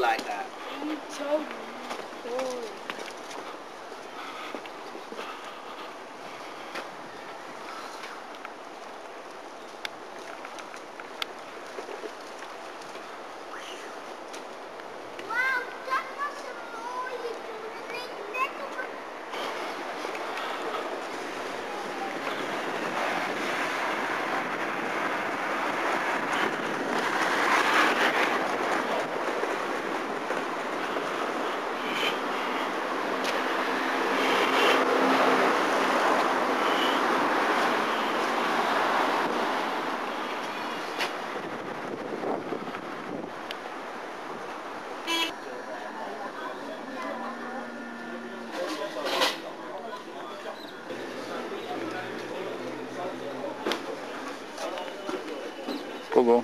like that. Kogo.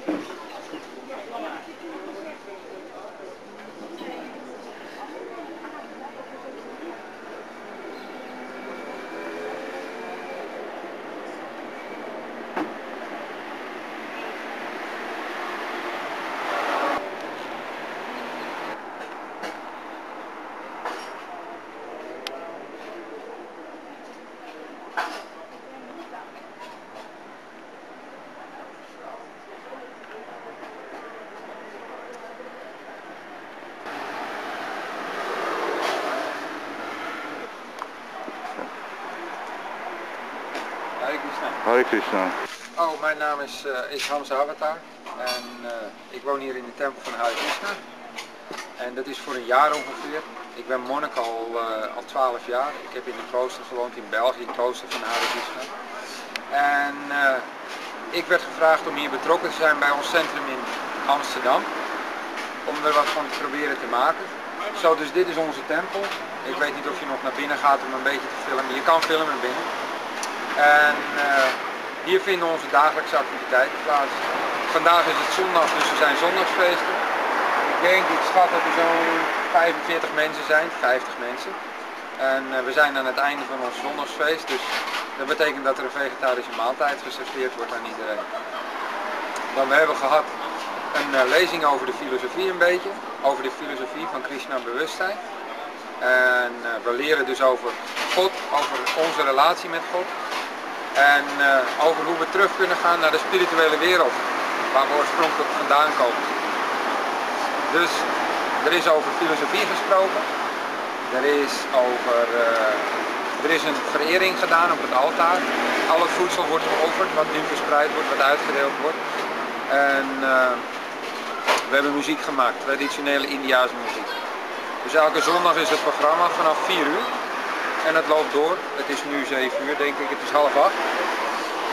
Hare Krishna. Hare Krishna. Oh, mijn naam is Hans Avatar en ik woon hier in de tempel van Hare Krishna. En dat is voor een jaar ongeveer. Ik ben monnik al 12 jaar. Ik heb in een klooster gewoond in België, het klooster van Hare Krishna. En ik werd gevraagd om hier betrokken te zijn bij ons centrum in Amsterdam. Om er wat van te proberen te maken. Zo, dus dit is onze tempel. Ik weet niet of je nog naar binnen gaat om een beetje te filmen. Je kan filmen binnen. En hier vinden onze dagelijkse activiteiten plaats. Vandaag is het zondag, dus er zijn zondagsfeesten. Ik schat dat er zo'n 45 mensen zijn, 50 mensen. En we zijn aan het einde van ons zondagsfeest, dus dat betekent dat er een vegetarische maaltijd geserveerd wordt aan iedereen. Dan we hebben gehad een lezing over de filosofie een beetje, over de filosofie van Krishna bewustzijn. En we leren dus over God, over onze relatie met God. En over hoe we terug kunnen gaan naar de spirituele wereld, waar we oorspronkelijk vandaan komen. Dus er is over filosofie gesproken, er is een verering gedaan op het altaar. Al het voedsel wordt geofferd, wat nu verspreid wordt, wat uitgedeeld wordt. En we hebben muziek gemaakt, traditionele Indiase muziek. Dus elke zondag is het programma vanaf 4 uur. En het loopt door. Het is nu 7 uur denk ik, het is 7:30.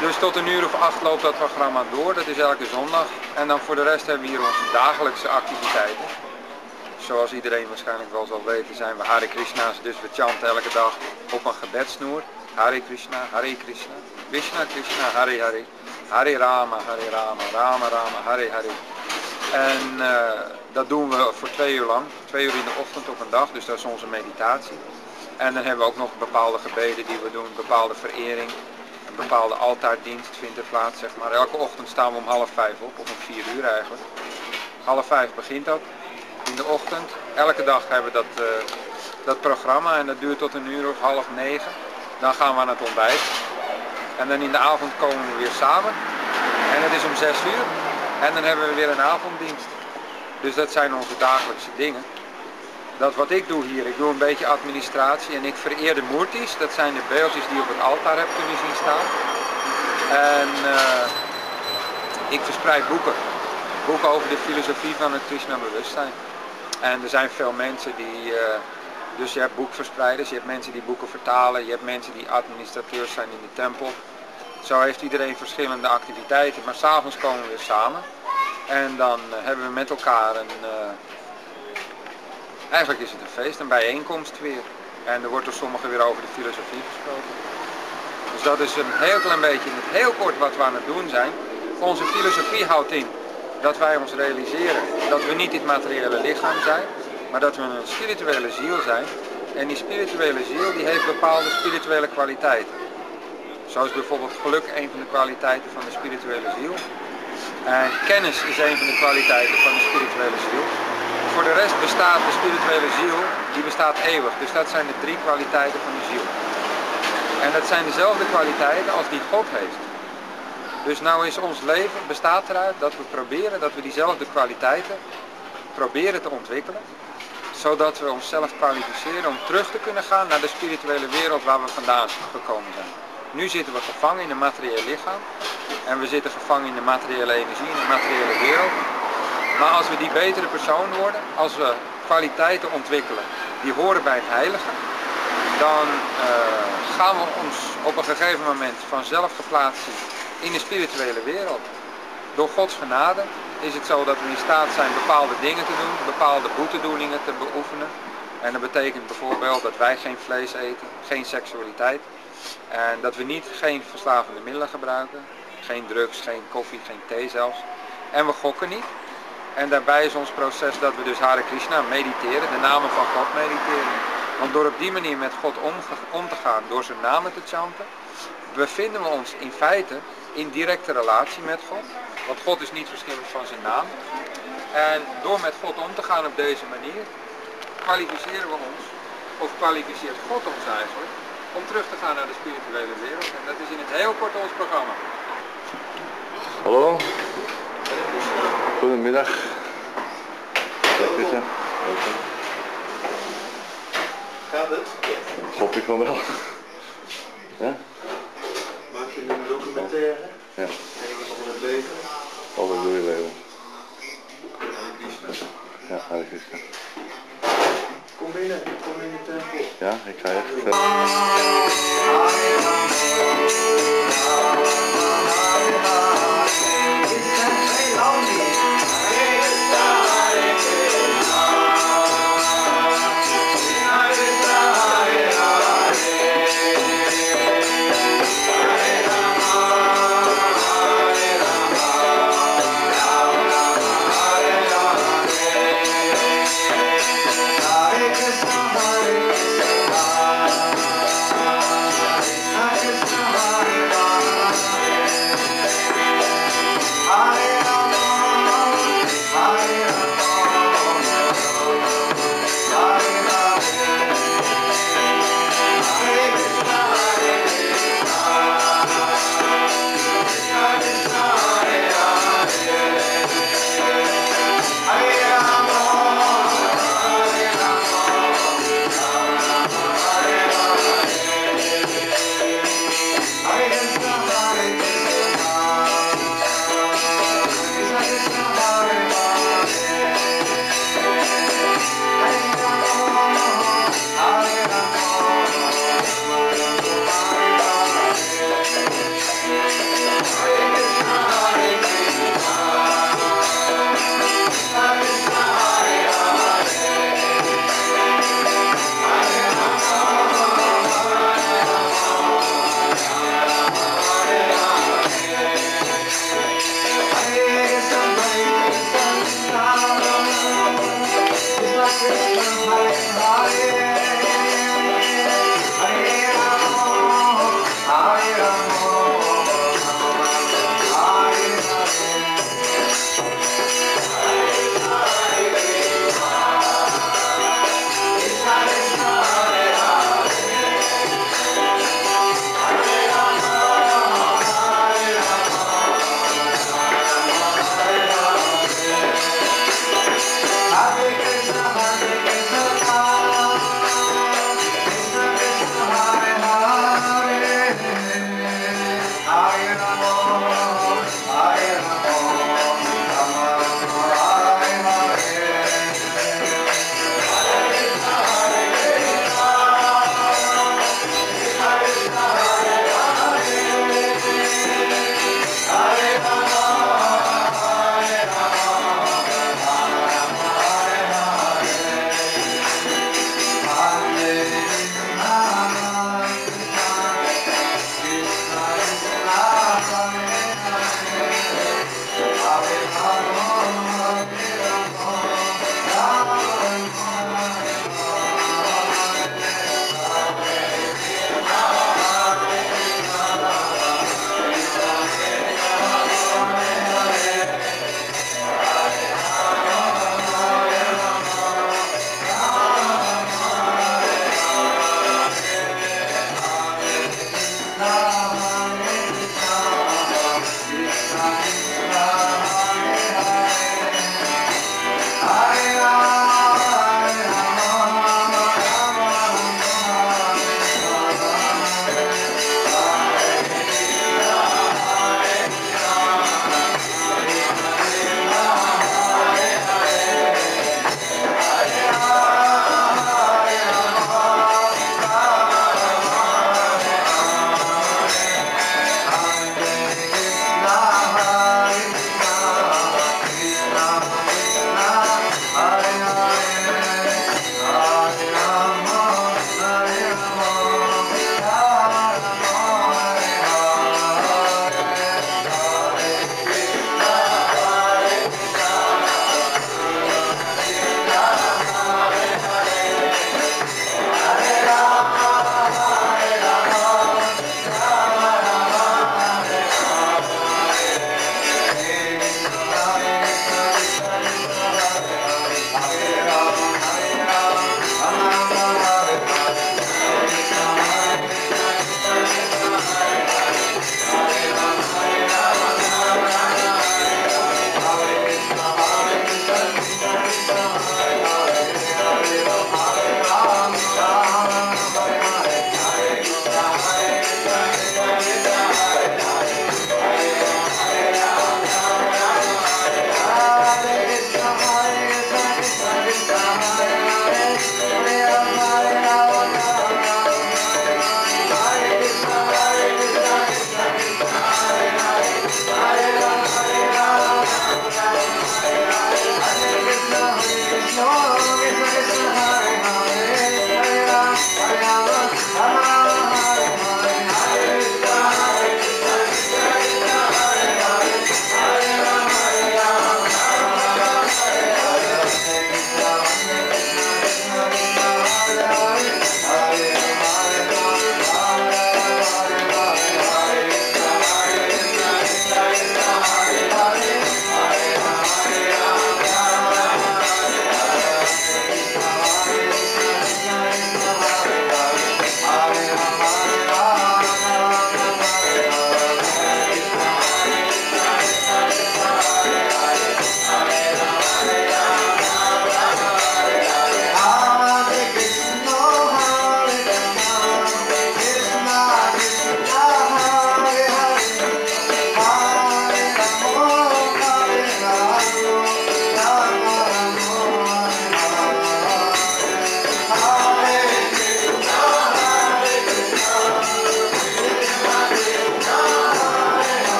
Dus tot 1 uur of 8 loopt dat programma door. Dat is elke zondag. En dan voor de rest hebben we hier onze dagelijkse activiteiten. Zoals iedereen waarschijnlijk wel zal weten zijn we Hare Krishna's. Dus we chanten elke dag op een gebedssnoer. Hare Krishna, Hare Krishna, Krishna Krishna, Hare Hare. Hare Rama, Hare Rama, Rama Rama, Hare Hare. En dat doen we voor 2 uur lang. 2 uur in de ochtend op een dag. Dus dat is onze meditatie. En dan hebben we ook nog bepaalde gebeden die we doen, bepaalde verering, een bepaalde altaardienst vindt er plaats, zeg maar. Elke ochtend staan we om 4:30 op, of om 4 uur eigenlijk. 4:30 begint dat, in de ochtend. Elke dag hebben we dat programma en dat duurt tot 1 uur of 8:30. Dan gaan we aan het ontbijt. En dan in de avond komen we weer samen. En het is om 6 uur. En dan hebben we weer een avonddienst. Dus dat zijn onze dagelijkse dingen. Dat wat ik doe hier, ik doe een beetje administratie en ik vereer de Murtis. Dat zijn de beeldjes die je op het altaar hebt kunnen zien staan. En ik verspreid boeken. Boeken over de filosofie van het Krishna bewustzijn. En er zijn veel mensen die, dus je hebt boekverspreiders, je hebt mensen die boeken vertalen, je hebt mensen die administrateurs zijn in de tempel. Zo heeft iedereen verschillende activiteiten, maar 's avonds komen we weer samen. En dan hebben we met elkaar eigenlijk is het een feest, een bijeenkomst weer. En er wordt door sommigen weer over de filosofie gesproken. Dus dat is een heel klein beetje, in het heel kort wat we aan het doen zijn. Onze filosofie houdt in dat wij ons realiseren dat we niet dit materiële lichaam zijn, maar dat we een spirituele ziel zijn. En die spirituele ziel die heeft bepaalde spirituele kwaliteiten. Zo is bijvoorbeeld geluk een van de kwaliteiten van de spirituele ziel. En kennis is een van de kwaliteiten van de spirituele ziel. voor de rest bestaat de spirituele ziel, die bestaat eeuwig. Dus dat zijn de 3 kwaliteiten van de ziel. En dat zijn dezelfde kwaliteiten als die God heeft. Dus nou is ons leven bestaat eruit dat we proberen dat we diezelfde kwaliteiten proberen te ontwikkelen. Zodat we onszelf kwalificeren om terug te kunnen gaan naar de spirituele wereld waar we vandaan gekomen zijn. Nu zitten we gevangen in een materieel lichaam. En we zitten gevangen in de materiële energie, in de materiële wereld. Maar als we die betere persoon worden, als we kwaliteiten ontwikkelen die horen bij het heilige, dan gaan we ons op een gegeven moment vanzelf geplaatst zien in de spirituele wereld. Door Gods genade is het zo dat we in staat zijn bepaalde dingen te doen, bepaalde boetedoeningen te beoefenen. En dat betekent bijvoorbeeld dat wij geen vlees eten, geen seksualiteit. En dat we geen verslavende middelen gebruiken, geen drugs, geen koffie, geen thee zelfs. En we gokken niet. En daarbij is ons proces dat we dus Hare Krishna mediteren, de namen van God mediteren. Want door op die manier met God om te gaan, door zijn namen te chanten, bevinden we ons in feite in directe relatie met God. Want God is niet verschillend van zijn naam. En door met God om te gaan op deze manier, kwalificeren we ons, of kwalificeert God ons eigenlijk, om terug te gaan naar de spirituele wereld. En dat is in het heel kort ons programma. Hallo. Goedemiddag. Welkom. Gaat het? Hoop ik van wel. Ja? Maak je nu een documentaire? Ja. Over het leven? Over het doe je leven. Hare Krishna. Ja, Hare Krishna. Kom binnen, kom in de tempel. Ja, ik ga echt verder.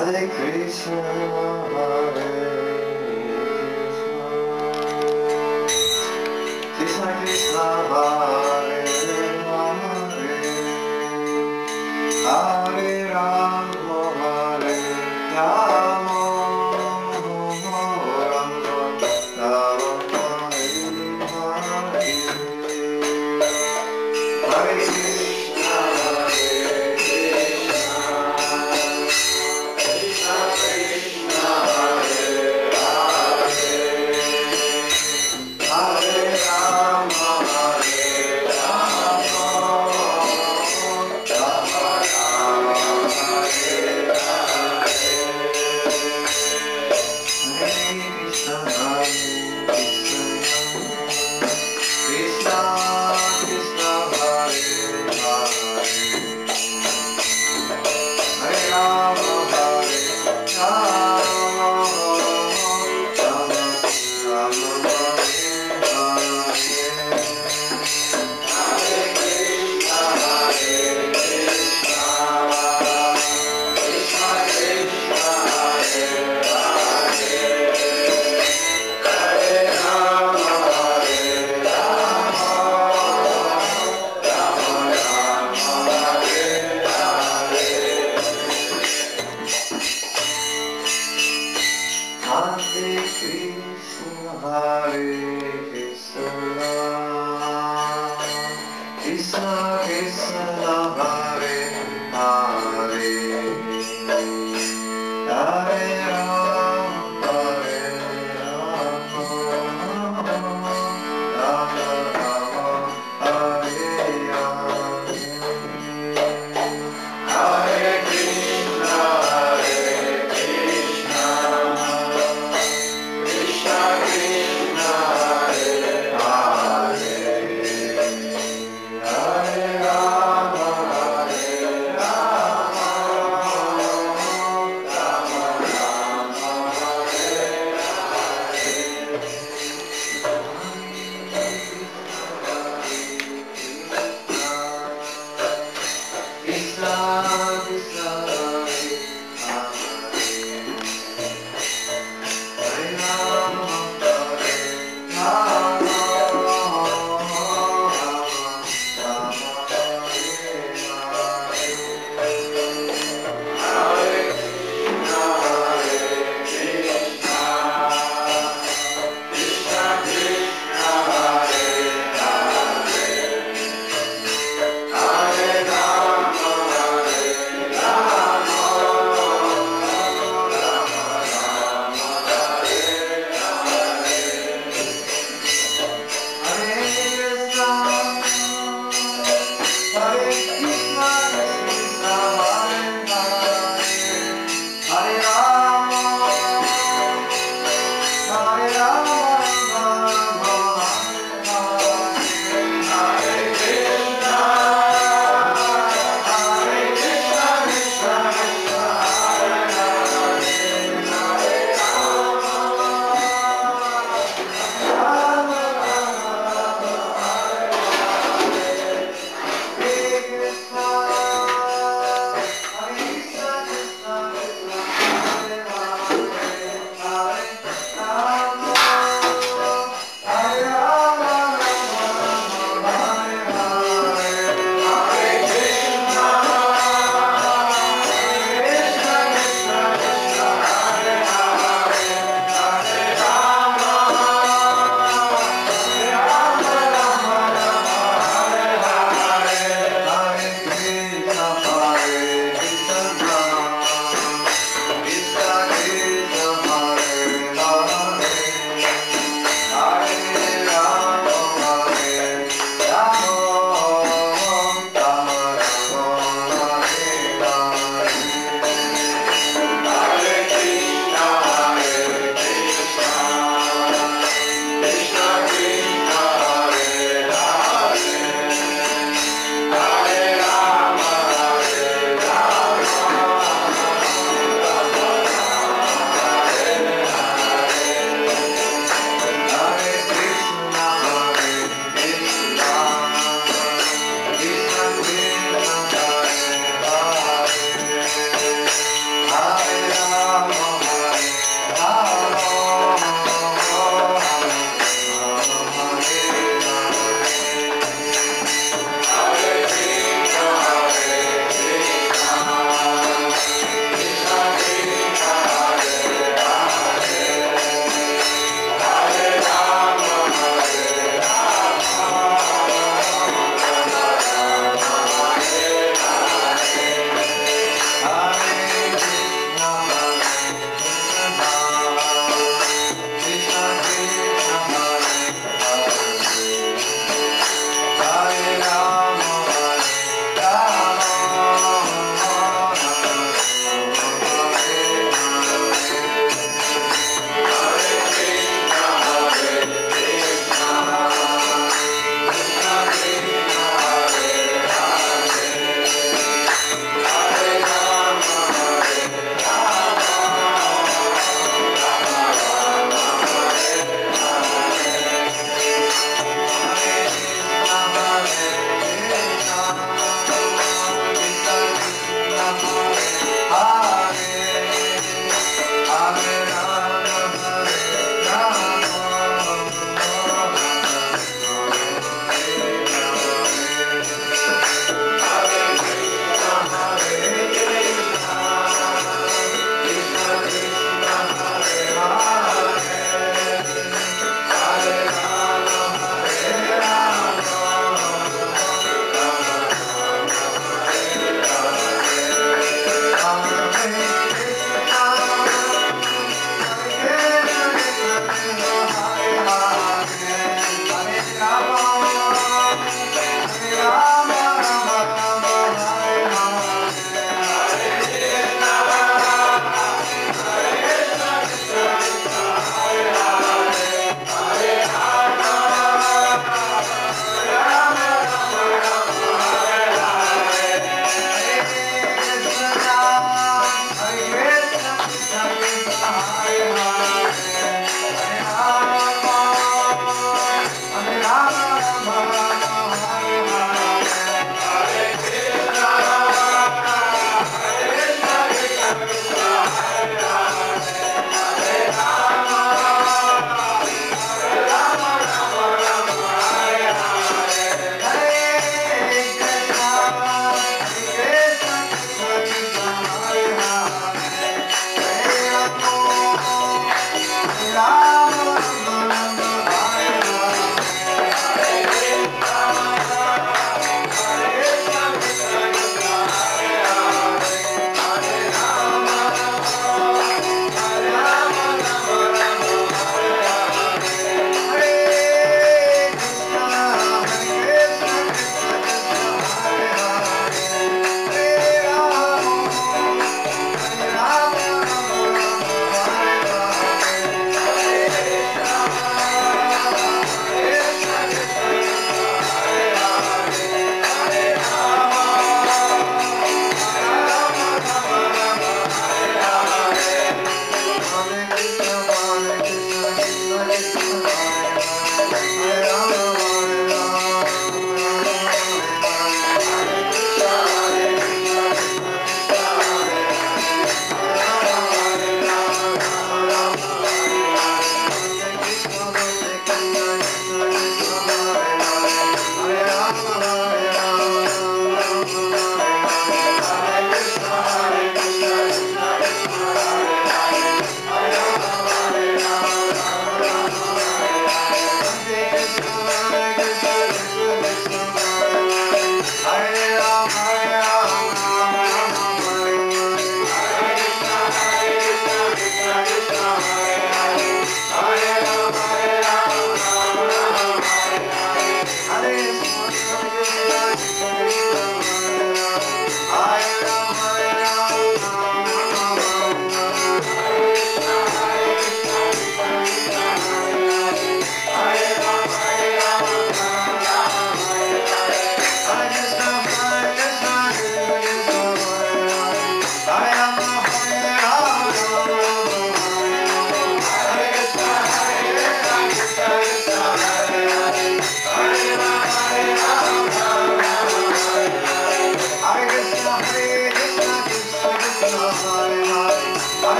Hare Krishna, Hare Krishna, Krishna Krishna, Hare Hare, Hare Rama, Hare Rama, Rama Rama, Hare Hare, Hare Krishna, Hare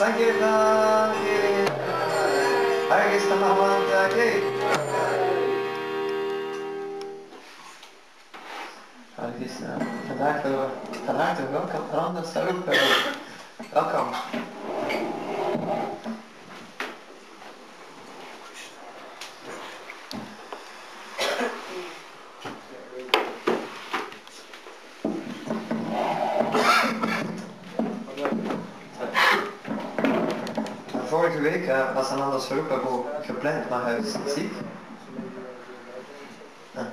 Sankirtan ki Hare Krishna Mahamantra ki Hare Krishna. Van harte welkom. Randa Sarup. Welkom. Vorige week was Ananda Sarupa gepland, maar hij is ziek. Ja.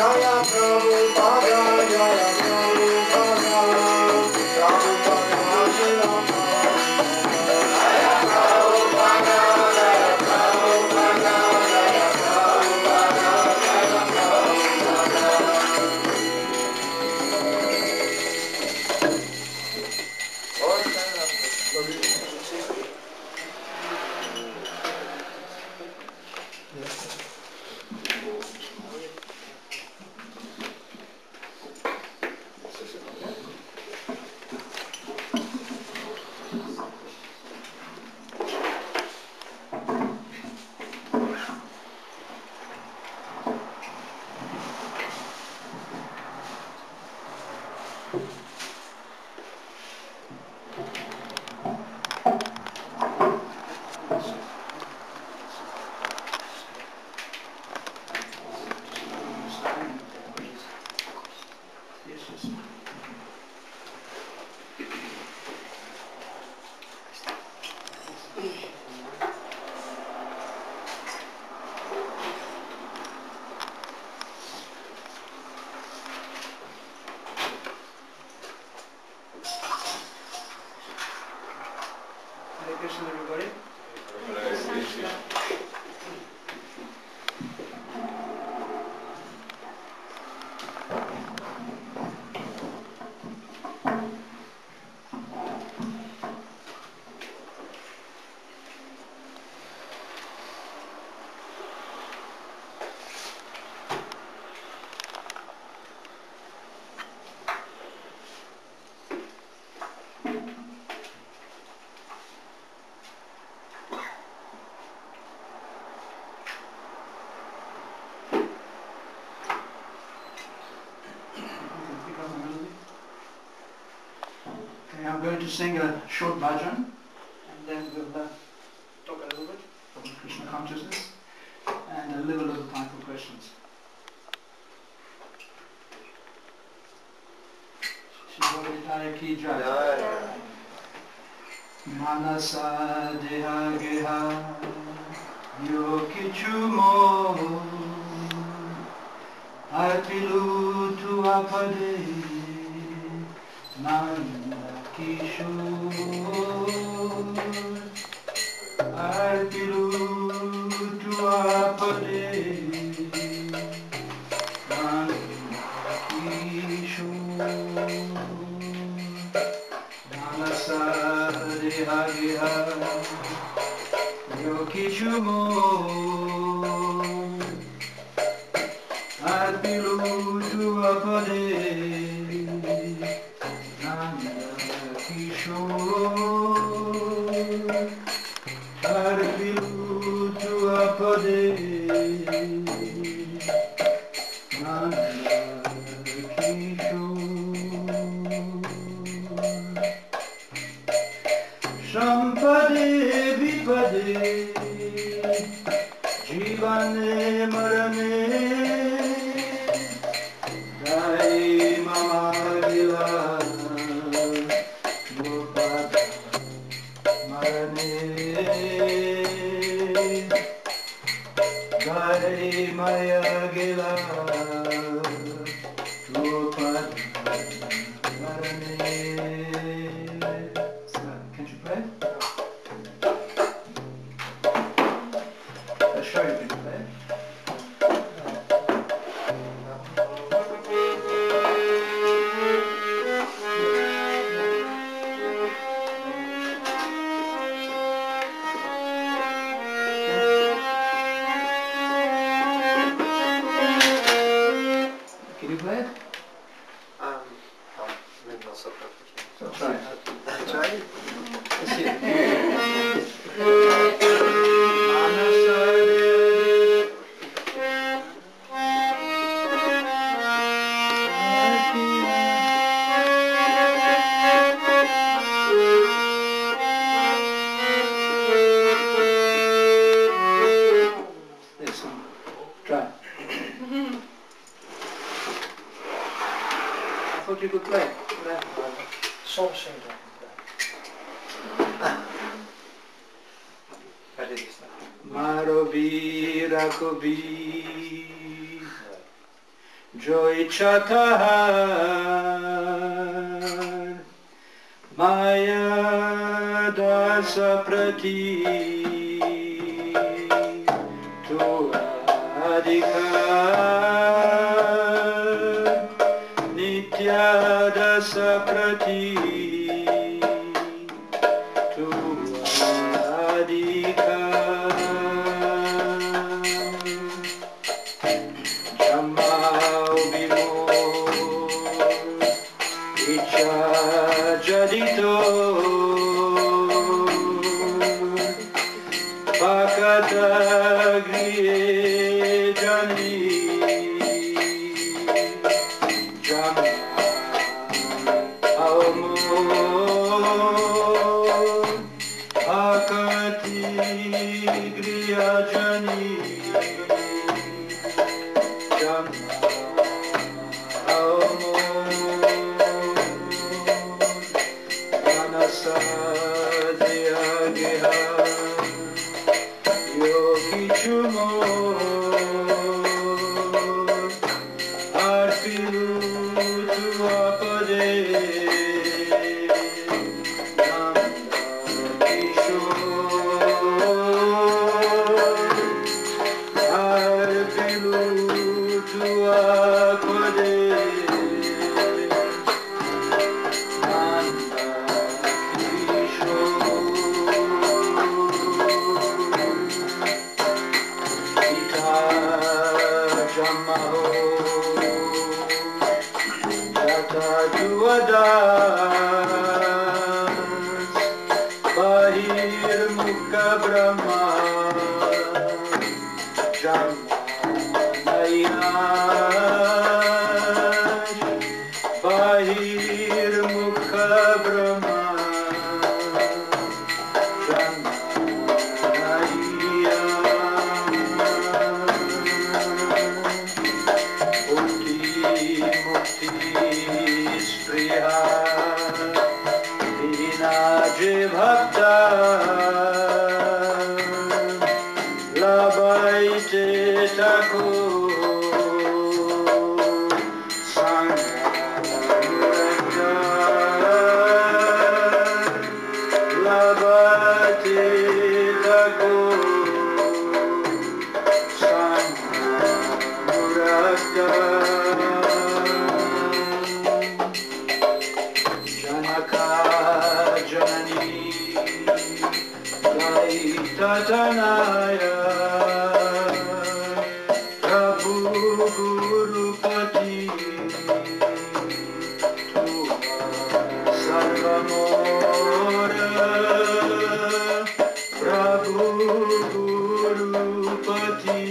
Jaya Prabhupada Jaya I'm going to sing a short bhajan, and then we'll talk a little bit about Krishna consciousness, and leave a little time for questions. Shri ki jai. Manasa deha geha yo kichumo arpilu tu apade nanda kishore arpilu tu apade nanda kishore Manasa deha geha yo kichumo arpilu tu apade nanda kishore arpilu tu apade nanda kishore Sampade vipade jivane marane dai mama gila gopad marane dai maya gila gopad marane. Can't you play? I'll show you. Can you play? Can you play it? Maybe not so perfect. So try. Try? Let's see. This one. Try. I thought you could play. Soms zing ik. Ja, dit is het. Marovi Rakovi Joy Chatar Maya Dasa Prati Tu Adhikar Nitya Dasa Prati Tu Adhikar Jadito Pakata Griye Jani Jama Almo Pakati Griya Jani Jama Almo Deha geha yo kichumo arpilu tu apade nanda kishore arpilu tu apade Bahir Mukha Brahma Bahir Mukha Brahma Tatanaya Prabhu Gurupati Sarvamora Prabhu Gurupati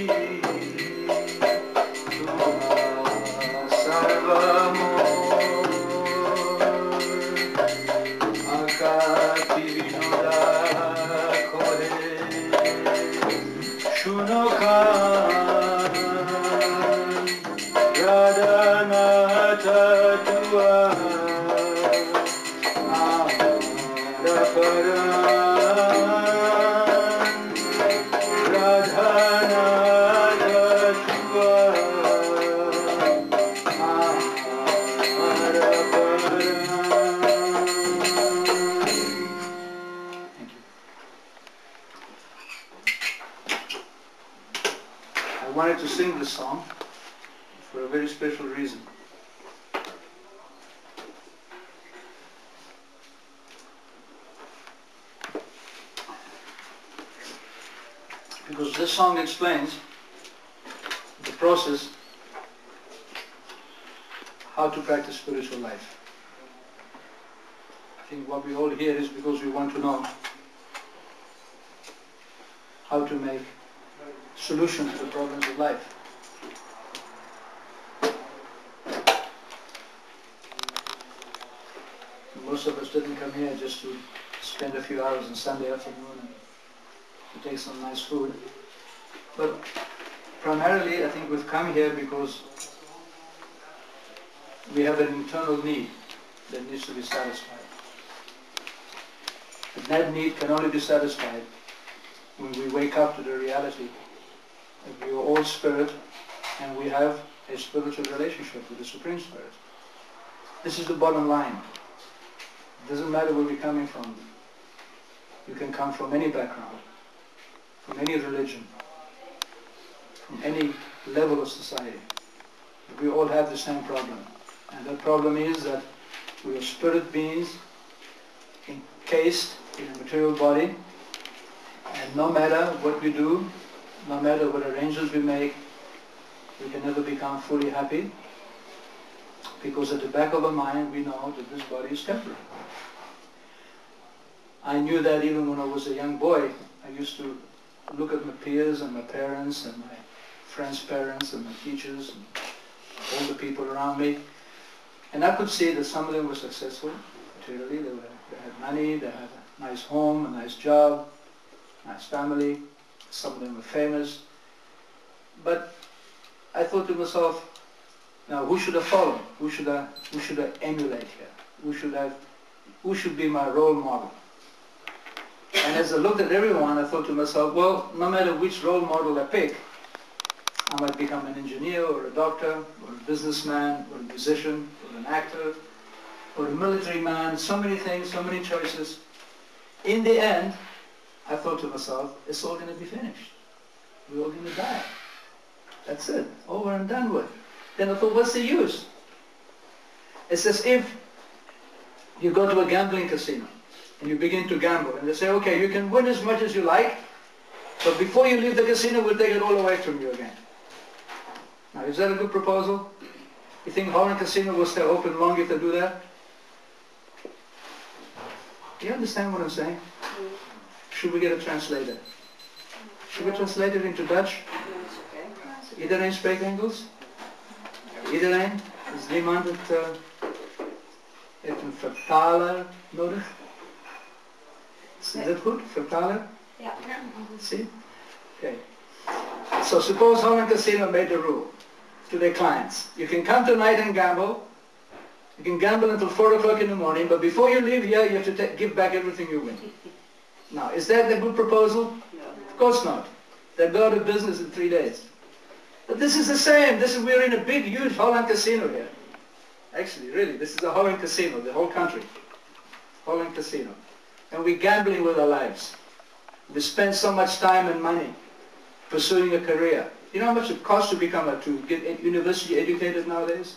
Akati Vinoda Kore Shunokan Radhanata Tua Amaraparan Radhanata Tua I wanted to sing this song for a very special reason. Because this song explains the process how to practice spiritual life. I think what we all hear is because we want to know how to make solutions to the problems of life. Most of us didn't come here just to spend a few hours on Sunday afternoon and to take some nice food. But primarily I think we've come here because we have an internal need that needs to be satisfied. And that need can only be satisfied when we wake up to the reality that we are all spirit and we have a spiritual relationship with the Supreme Spirit. This is the bottom line. It doesn't matter where we're coming from. You can come from any background, from any religion, from any level of society. We all have the same problem. And that problem is that we are spirit beings encased in a material body, and no matter what we do, no matter what arrangements we make, we can never become fully happy, because at the back of our mind we know that this body is temporary. I knew that even when I was a young boy. I used to look at my peers and my parents and my friends' parents and my teachers and all the people around me, and I could see that some of them were successful materially. They had money, they had a nice home, a nice job, nice family. Some of them were famous. But I thought to myself, now who should I follow? Who should I emulate here? Who should be my role model? And as I looked at everyone, I thought to myself, well, no matter which role model I pick, I might become an engineer or a doctor or a businessman or a musician or an actor or a military man, so many things, so many choices. In the end, I thought to myself, it's all going to be finished. We're all going to die. That's it, over and done with. Then I thought, what's the use? It's as if you go to a gambling casino and you begin to gamble, and they say, okay, you can win as much as you like, but before you leave the casino, we'll take it all away from you again. Now, is that a good proposal? You think Hare Casino will stay open long if they do that? Do you understand what I'm saying? Should we get a translator? Should we translate it into Dutch? Iedereen spreekt Engels? Iedereen? Is niemand het heeft een vertaler nodig? Is that good? Vertaler? Yeah. See? Okay. So suppose Hare Casino made the rule to their clients. You can come tonight and gamble. You can gamble until 4 o'clock in the morning, but before you leave here, you have to give back everything you win. Now, is that a good proposal? No. Of course not. They'll go out of business in 3 days. But this is the same. We're in a big, huge Holland casino here. Actually, really, this is a Holland casino, the whole country. Holland casino. And we're gambling with our lives. We spend so much time and money pursuing a career. You know how much it costs to get university educated nowadays?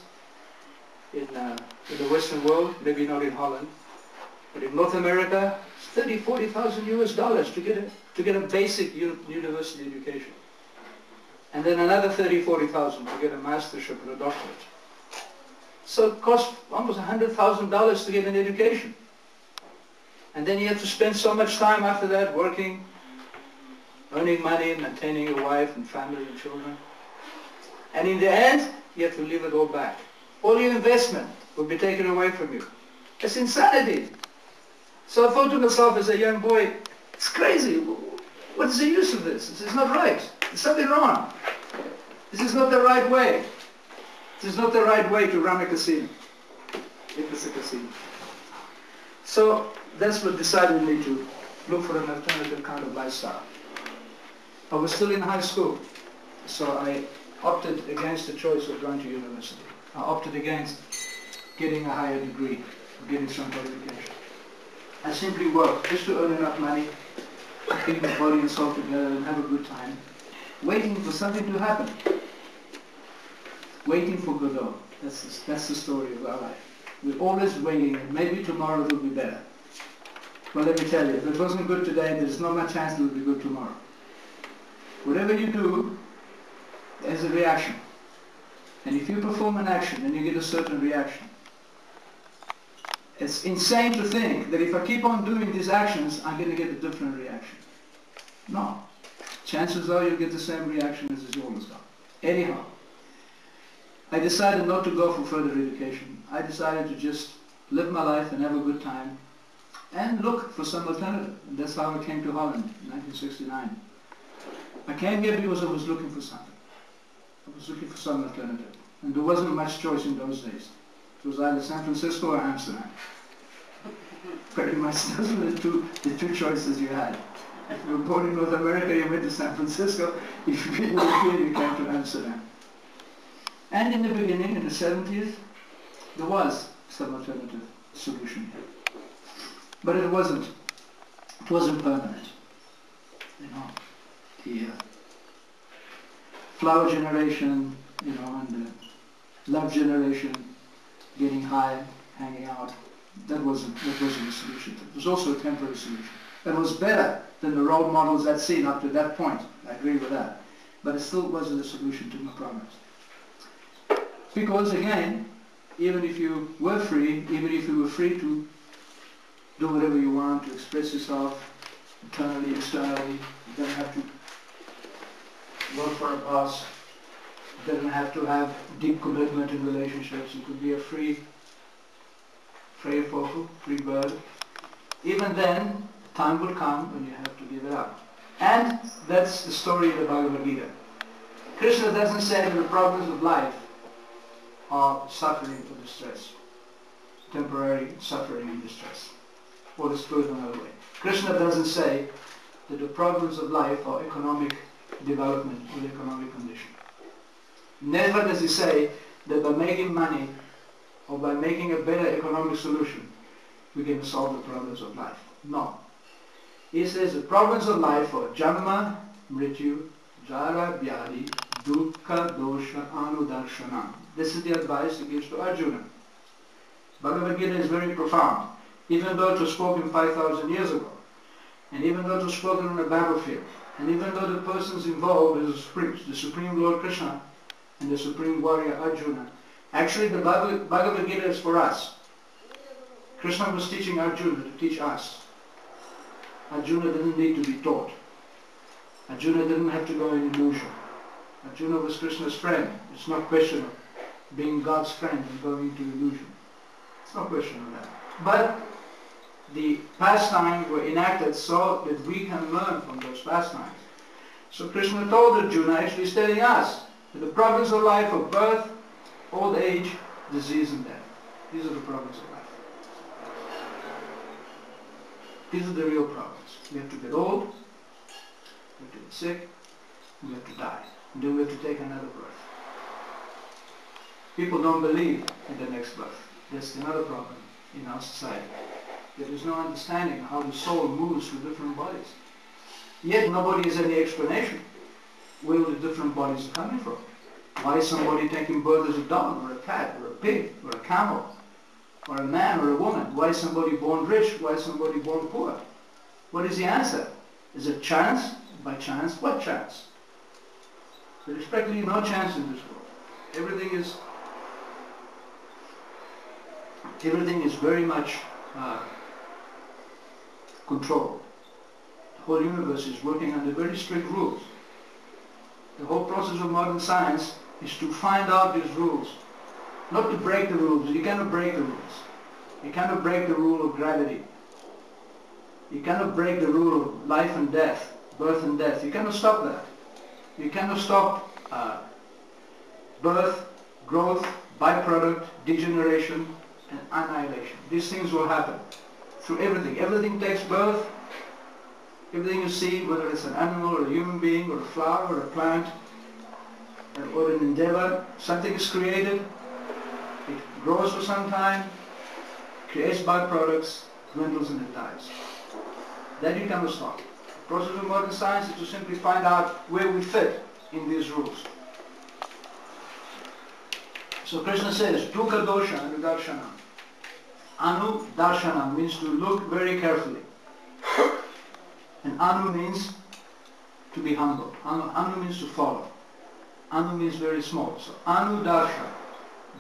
In the Western world, maybe not in Holland. But in North America, it's 30, 40,000 US dollars to get a basic university education. And then another 30, 40,000 to get a mastership or a doctorate. So it costs almost $100,000 to get an education. And then you have to spend so much time after that working, earning money, maintaining a wife and family and children. And in the end, you have to leave it all back. All your investment will be taken away from you. It's insanity. So I thought to myself as a young boy, it's crazy. What is the use of this? This is not right. There's something wrong. This is not the right way. This is not the right way to run a casino. If it's a casino. So that's what decided me to look for an alternative kind of lifestyle. I was still in high school, so I opted against the choice of going to university. I opted against getting a higher degree, or getting some qualification. I simply worked just to earn enough money, to keep my body and soul together and have a good time, waiting for something to happen. Waiting for Godot. That's the story of our life. We're always waiting, and maybe tomorrow will be better. Well, let me tell you, if it wasn't good today, there's no much chance it will be good tomorrow. Whatever you do, there's a reaction. And if you perform an action and you get a certain reaction, it's insane to think that if I keep on doing these actions, I'm going to get a different reaction. No. Chances are you'll get the same reaction as you always got. Anyhow, I decided not to go for further education. I decided to just live my life and have a good time and look for some alternative. And that's how I came to Holland in 1969. I came here because I was looking for something. I was looking for some alternative. And there wasn't much choice in those days. It was either San Francisco or Amsterdam. Pretty much those were the two choices you had. If you were born in North America, you went to San Francisco. If you were here, you came to Amsterdam. And in the beginning, in the 70s, there was some alternative solution here. But it wasn't permanent. You know, the flower generation, you know, and the love generation, getting high, hanging out, that wasn't a solution. It was also a temporary solution. It was better than the role models I'd seen up to that point. I agree with that. But it still wasn't a solution to my problems. Because again, even if you were free, even if you were free to do whatever you want, to express yourself internally, externally, you don't have to work for a boss, you don't have to have deep commitment in relationships, you could be a free bird. Even then, time would come when you have to give it up. And that's the story of the Bhagavad Gita. Krishna doesn't say that the problems of life are suffering or distress, temporary suffering and distress. Or let's put it another way. Krishna doesn't say that the problems of life are economic development or economic condition. Never does he say that by making money or by making a better economic solution, we're going to solve the problems of life. No. He says the problems of life are Janma, Mrityu, Jara, Vyadi, Dukkha, Dosha, Anudarshanam. This is the advice he gives to Arjuna. Bhagavad Gita is very profound. Even though it was spoken 5,000 years ago, and even though it was spoken on a battlefield, and even though the persons involved is the Supreme Lord Krishna and the Supreme Warrior Arjuna, actually the Bhagavad Gita is for us. Krishna was teaching Arjuna to teach us. Arjuna didn't need to be taught. Arjuna didn't have to go in illusion. Arjuna was Krishna's friend. It's not a question of being God's friend and going into illusion. It's no question of that. But the pastimes were enacted so that we can learn from those pastimes. So Krishna told Arjuna, actually he's telling us, that the problems of life are birth, old age, disease and death. These are the problems of life. These are the real problems. We have to get old, we have to get sick, we have to die. And then we have to take another birth. People don't believe in the next birth. That's another problem in our society. There is no understanding of how the soul moves through different bodies. Yet nobody has any explanation where the different bodies are coming from. Why is somebody taking birth as a dog or a cat or a pig or a camel? or a man or a woman? Why is somebody born rich? Why is somebody born poor? What is the answer? Is it chance? By chance? What chance? There is practically no chance in this world. Everything is very much controlled. The whole universe is working under very strict rules. The whole process of modern science is to find out these rules. Not to break the rules. You cannot break the rules. You cannot break the rule of gravity. You cannot break the rule of life and death, birth and death. You cannot stop that. You cannot stop birth, growth, byproduct, degeneration, and annihilation. These things will happen through everything. Everything takes birth. Everything you see, whether it's an animal or a human being or a flower or a plant or an endeavor, something is created. It grows for some time, creates byproducts, dwindles and it dies. That you cannot stop. The process of modern science is to simply find out where we fit in these rules. So Krishna says, Dukkha dosha anudarshanam. Anu darshanam means to look very carefully. And anu means to be humble. Anu means to follow. Anu means very small. So anu darsha.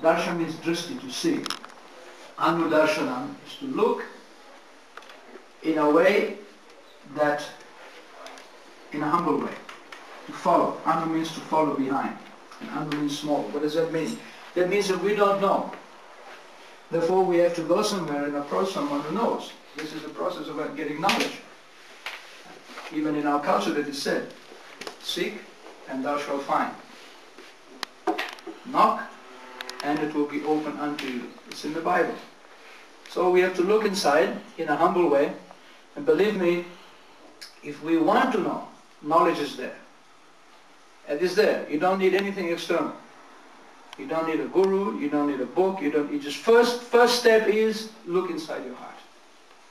Darsha means drishti, to see. Anu darshanam is to look in a way that, in a humble way. To follow. Anu means to follow behind. And anu means small. What does that mean? That means that we don't know. Therefore we have to go somewhere and approach someone who knows. This is the process of getting knowledge. Even in our culture it is said, seek and thou shalt find. Knock and it will be open unto you. It's in the Bible. So we have to look inside in a humble way, and believe me, if we want to know, knowledge is there. It is there. You don't need anything external. You don't need a guru, you don't need a book, you just first step is look inside your heart.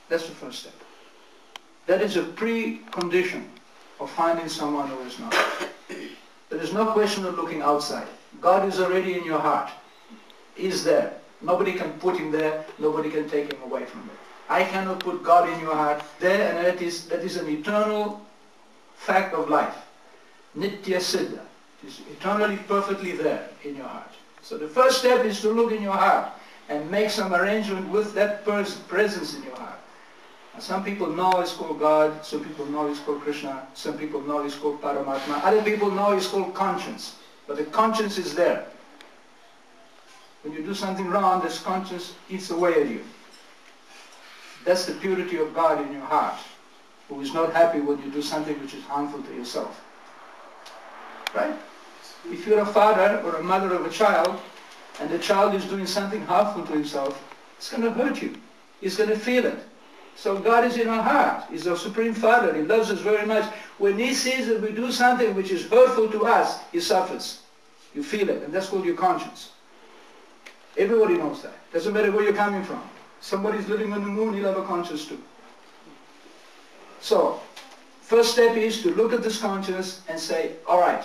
That's the first step. That is a precondition of finding someone who is knowledge. There is no question of looking outside. God is already in your heart. He's there. Nobody can put him there, nobody can take him away from it. I cannot put God in your heart there, and that is an eternal fact of life. Nitya Siddha. It is eternally perfectly there in your heart. So the first step is to look in your heart and make some arrangement with that presence in your heart. Now, some people know it's called God, some people know it's called Krishna, some people know it's called Paramatma, other people know it's called conscience. But the conscience is there. When you do something wrong, this conscience eats away at you. That's the purity of God in your heart, who is not happy when you do something which is harmful to yourself. Right? If you're a father or a mother of a child, and the child is doing something harmful to himself, it's going to hurt you. He's going to feel it. So God is in our heart. He's our Supreme Father. He loves us very much. When He sees that we do something which is hurtful to us, He suffers. You feel it, and that's called your conscience. Everybody knows that. Doesn't matter where you're coming from. Somebody's living on the moon, he'll have a conscience too. So, first step is to look at this conscience and say, alright,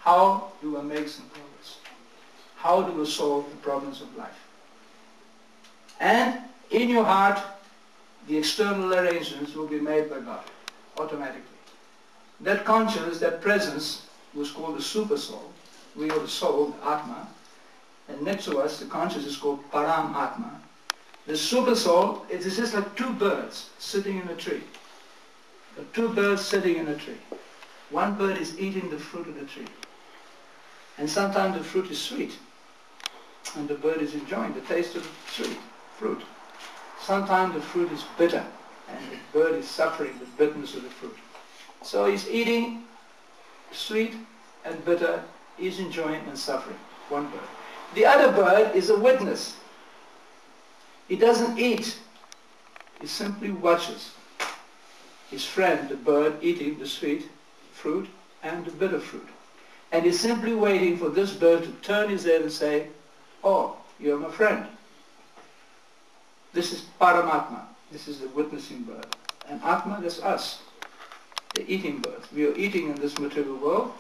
how do I make some progress? How do I solve the problems of life? And in your heart, the external arrangements will be made by God, automatically. That conscience, that presence, was called the super soul. We are the soul, the Atma. And next to us, the conscience is called Param Atma. The super soul, it is just like two birds sitting in a tree. The two birds sitting in a tree. One bird is eating the fruit of the tree. And sometimes the fruit is sweet. And the bird is enjoying the taste of the sweet fruit. Sometimes the fruit is bitter. And the bird is suffering the bitterness of the fruit. So he's eating sweet and bitter. He's enjoying and suffering. One bird. The other bird is a witness. He doesn't eat. He simply watches his friend, the bird, eating the sweet fruit and the bitter fruit. And he's simply waiting for this bird to turn his head and say, oh, you're my friend. This is Paramatma. This is the witnessing bird. And Atma, that's us, the eating bird. We are eating in this material world,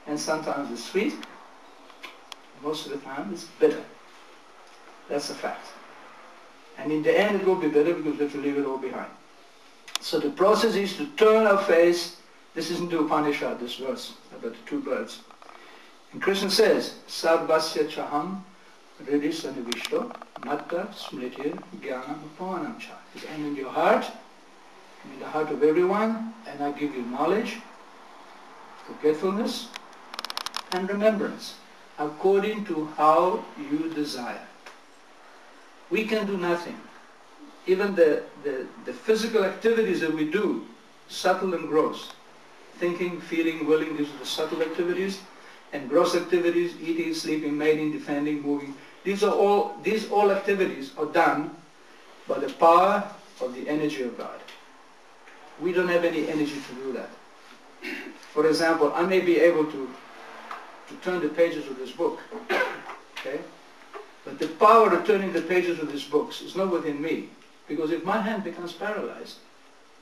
and sometimes it's sweet. Most of the time it's bitter. That's a fact. And in the end it will be better because we have to leave it all behind. So the process is to turn our face. This isn't the Upanishad, this verse about the two birds. And Krishna says, Sarvasya chaham hridhi sanivishto matta smritir jnanam upanam cha. I am in your heart, I'm in the heart of everyone, and I give you knowledge, forgetfulness, and remembrance, according to how you desire. We can do nothing. Even the physical activities that we do, subtle and gross, thinking, feeling, willing, these are the subtle activities, and gross activities, eating, sleeping, mating, defending, moving, these all activities are done by the power of the energy of God. We don't have any energy to do that. For example, I may be able to turn the pages of this book, okay? But the power of turning the pages of these books is not within me, because if my hand becomes paralyzed,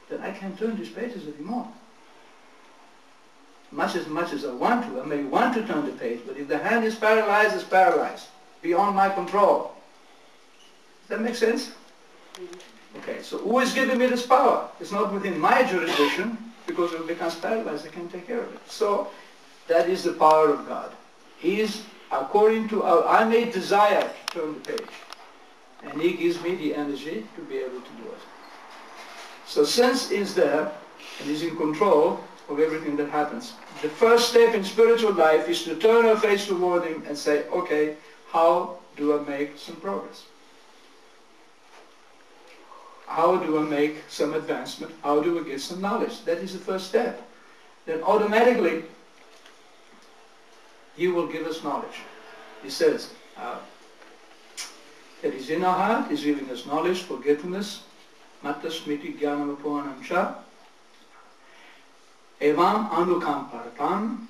then I can't turn these pages anymore. Much as I want to, I may want to turn the page, but if the hand is paralyzed, it's paralyzed, beyond my control. Does that make sense? Okay, so who is giving me this power? It's not within my jurisdiction, because if it becomes paralyzed, I can't take care of it. So that is the power of God. He is, according to I may desire to turn the page, and He gives me the energy to be able to do it. So sense is there, and is in control of everything that happens. The first step in spiritual life is to turn our face toward Him and say, okay, how do I make some progress? How do I make some advancement? How do I get some knowledge? That is the first step. Then automatically, He will give us knowledge. He says, that is in our heart, He's giving us knowledge, forgetfulness, matta smriti jnanam upanam cha, evam anukampartam,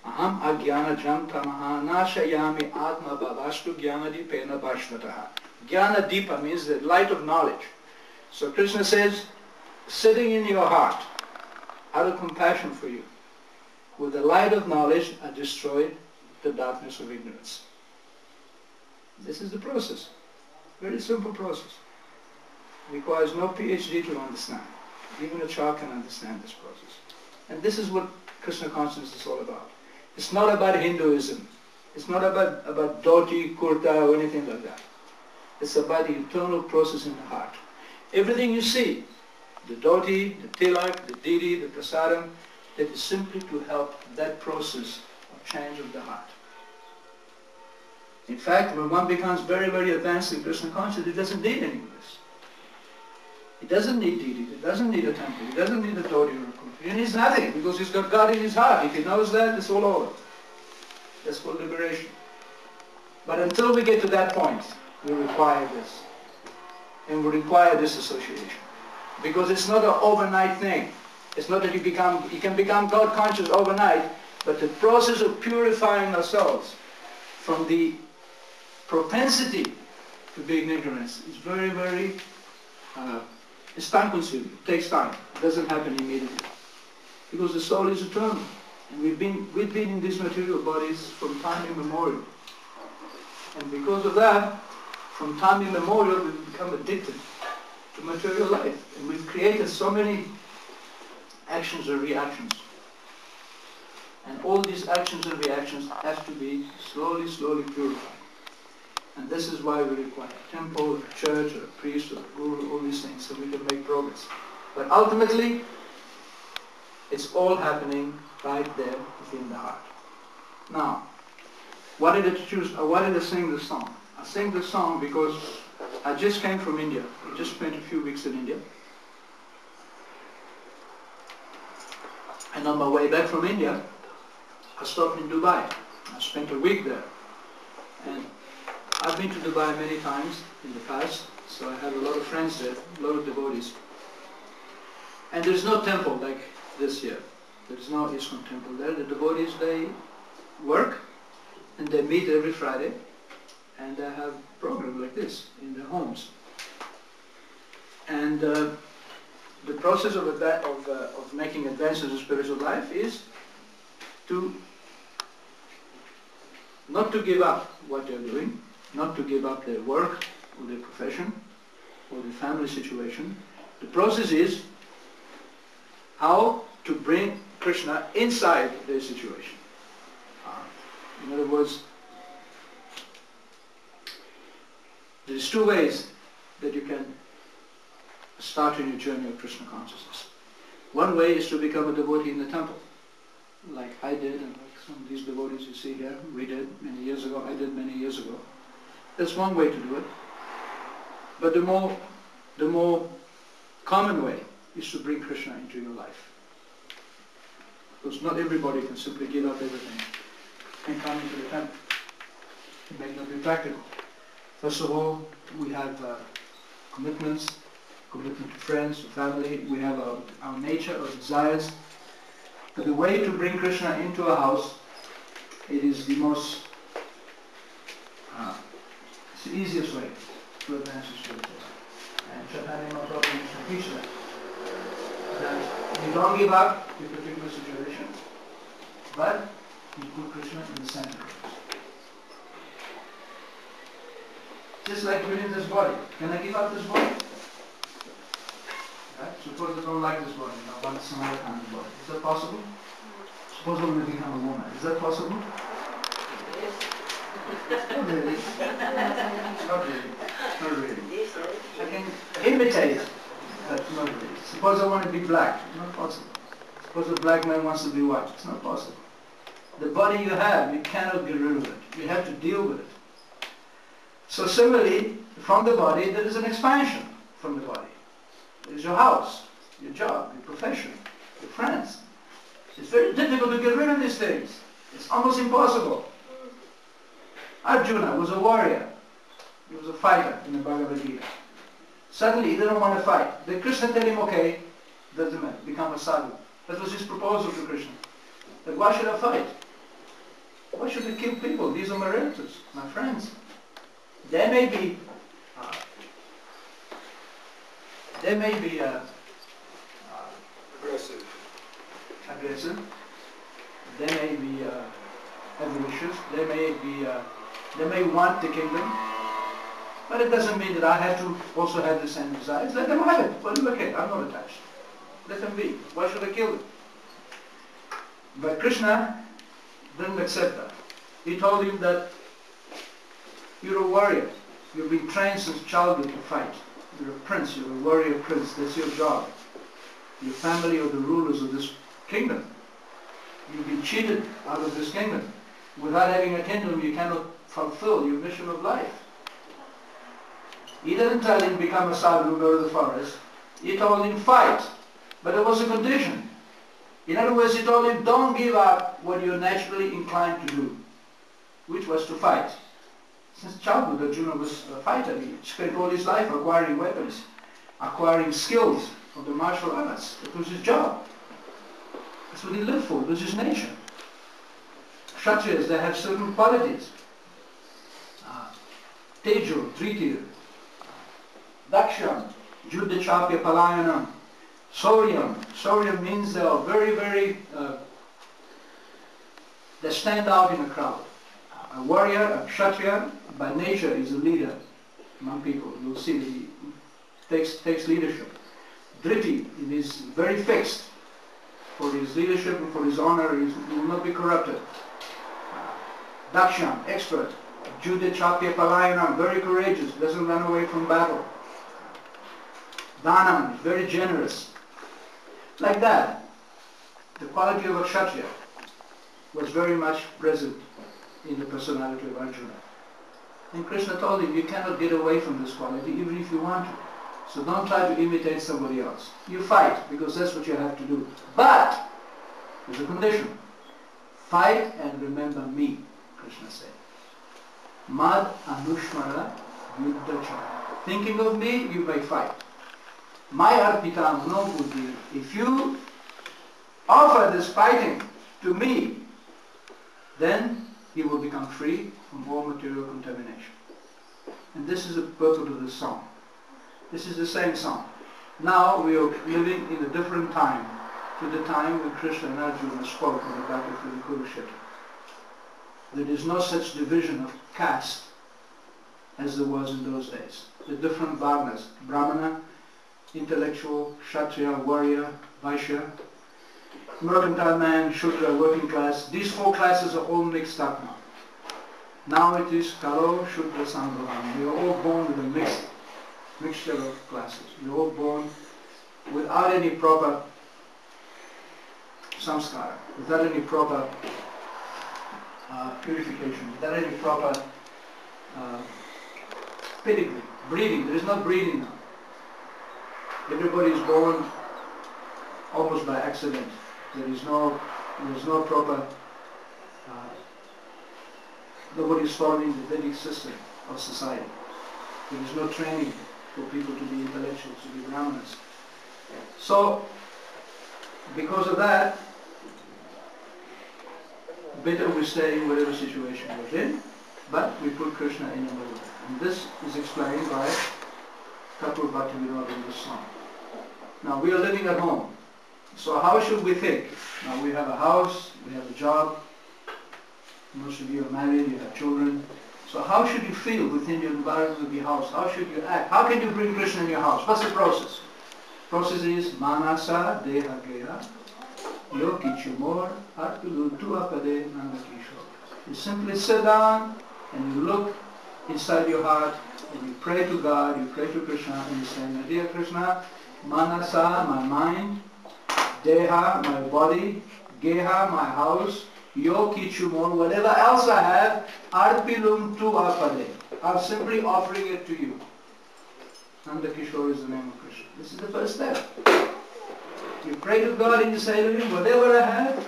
aham ajnana jam tamaha nashayami atma bhavastu jnanadipena bhashvataha. Jnana Dipa means the light of knowledge. So Krishna says, sitting in your heart, out of compassion for you, with the light of knowledge, I destroyed the darkness of ignorance. This is the process. Very simple process. Requires no PhD to understand. Even a child can understand this process. And this is what Krishna consciousness is all about. It's not about Hinduism. It's not about dhoti, kurta, or anything like that. It's about the eternal process in the heart. Everything you see, the dhoti, the tilak, the didi, the prasadam, that is simply to help that process of change of the heart. In fact, when one becomes very, very advanced in Krishna consciousness, he doesn't need any of this. He doesn't need didi, he doesn't need a temple, he doesn't need a dhoti or a kurta. He needs nothing because he's got God in his heart. If he knows that, it's all over. That's called liberation. But until we get to that point, we require this. And we require this association. Because it's not an overnight thing. It's not that you can become God conscious overnight, but the process of purifying ourselves from the propensity to be in ignorance is very, very, it's time consuming. It takes time. It doesn't happen immediately. Because the soul is eternal. And we've been in these material bodies from time immemorial. And because of that, from time immemorial, we've become addicted to material life. And we've created so many actions or reactions. And all these actions and reactions have to be slowly, slowly purified. And this is why we require a temple, a church, or a priest, or a guru, all these things, so we can make progress. But ultimately, it's all happening right there within the heart. Now, why did I sing this song? I sang this song because I just came from India. I just spent a few weeks in India. And on my way back from India, I stopped in Dubai. I spent a week there. And I've been to Dubai many times in the past, so I have a lot of friends there, a lot of devotees. And there's no temple like this here. There's no ISKCON temple there. The devotees, they work and they meet every Friday and they have a program like this in their homes. And the process of making advances in spiritual life is to not to give up what they're doing, not to give up their work, or their profession or their family situation. The process is how to bring Krishna inside their situation. In other words, there's two ways that you can start in your journey of Krishna consciousness. One way is to become a devotee in the temple, like I did, and like some of these devotees you see here, we did many years ago, I did many years ago. That's one way to do it. But the more common way is to bring Krishna into your life. Because not everybody can simply give up everything and come into the temple. It may not be practical. First of all, we have commitments, commitment to friends, to family. We have our nature, our desires. But the way to bring Krishna into a house, it is the most, it's the easiest way to advance your spiritual life. And Chaitanya Mahaprabhu used to teach that you don't give up your particular situation, but you put Krishna in the center of it. Just like within this body. Can I give up this body? Right? Suppose I don't like this body, I want some other kind of body. Is that possible? Suppose I want to become a woman. Is that possible? Not really. Not really. Not really. I can imitate, but not really. Suppose I want to be black. Not possible. Suppose a black man wants to be white. It's not possible. The body you have, you cannot get rid of it. You have to deal with it. So similarly, from the body, there is an expansion from the body. There is your house, your job, your profession, your friends. It's very difficult to get rid of these things. It's almost impossible. Arjuna was a warrior. He was a fighter in the Bhagavad Gita. Suddenly he didn't want to fight. Then Krishna tell him, okay, doesn't matter, become a sadhu. That was his proposal to Krishna. That why should I fight? Why should I kill people? These are my relatives, my friends. They may be aggressive. They may be avaricious. They may want the kingdom. But it doesn't mean that I have to also have the same desires. Let them have it. Well, okay, I'm not attached. Let them be. Why should I kill them? But Krishna didn't accept that. He told him that you're a warrior. You've been trained since childhood to fight. You're a prince. You're a warrior prince. That's your job. Your family are the rulers of this kingdom. You've been cheated out of this kingdom. Without having a kingdom, you cannot fulfill your mission of life. He didn't tell him become a sadhu, go to the forest. He told him fight. But there was a condition. In other words, he told him don't give up what you're naturally inclined to do, which was to fight. Since childhood, Arjuna was a fighter. He spent all his life acquiring weapons, acquiring skills of the martial arts. That was his job. That's what he lived for. It was his nature. Kshatriyas, they have certain qualities. Tejo, Tritiya, Daksham, Juddhachapya Palayanam, Sauryam. Sauryam means they are very, they stand out in a crowd. A warrior, a Kshatriya, by nature is a leader among people. You'll see that he takes leadership. Dhriti, he is very fixed. For his leadership and for his honor, he will not be corrupted. Daksham, expert. Juddhachapya Palayanam, very courageous, doesn't run away from battle. Dhanam, very generous. Like that, the quality of a Kshatriya was very much present in the personality of Arjuna. And Krishna told him, you cannot get away from this quality even if you want to. So don't try to imitate somebody else. You fight, because that's what you have to do. But, there's a condition. Fight and remember me, Krishna said. Mad anushmara yuddhacha. Thinking of me, you may fight. My arpitam no buddhi. If you offer this fighting to me, then you will become free from all material contamination. And this is the purport of this song. This is the same song. Now we are living in a different time to the time when Krishna and Arjuna spoke on the battlefield of Kurukshetra. There is no such division of caste as there was in those days. The different varnas, Brahmana, intellectual, Kshatriya, warrior, Vaishya, mercantile man, Shudra, working class. These four classes are all mixed up now. Now it is Kalo, Shudra, Sambhavam. We are all born with a mixture of classes. We are all born without any proper samskara, without any proper purification, without any proper pedigree, breeding. There is no breeding now. Everybody is born almost by accident. There is no proper, nobody is following the Vedic system of society. There is no training for people to be intellectuals, to be brahmanas. So, because of that, better we stay in whatever situation we're in, but we put Krishna in the middle. And this is explained by Thakur Bhaktivinoda in this song. Now we are living at home. So how should we think? Now we have a house, we have a job, most of you are married, you have children. So how should you feel within your environment of your house? How should you act? How can you bring Krishna in your house? What's the process? Process is manasa deha geha yo kichumor artulutu apade nandakisho. You simply sit down and you look inside your heart and you pray to God, you pray to Krishna and you say, Dear Krishna, manasa, my mind, deha, my body, geha, my house, yo kichumor, whatever else I have, arpilum tu apade. I'm simply offering it to you. Nanda Kishore is the name of Krishna. This is the first step. You pray to God and you say to Him, whatever I have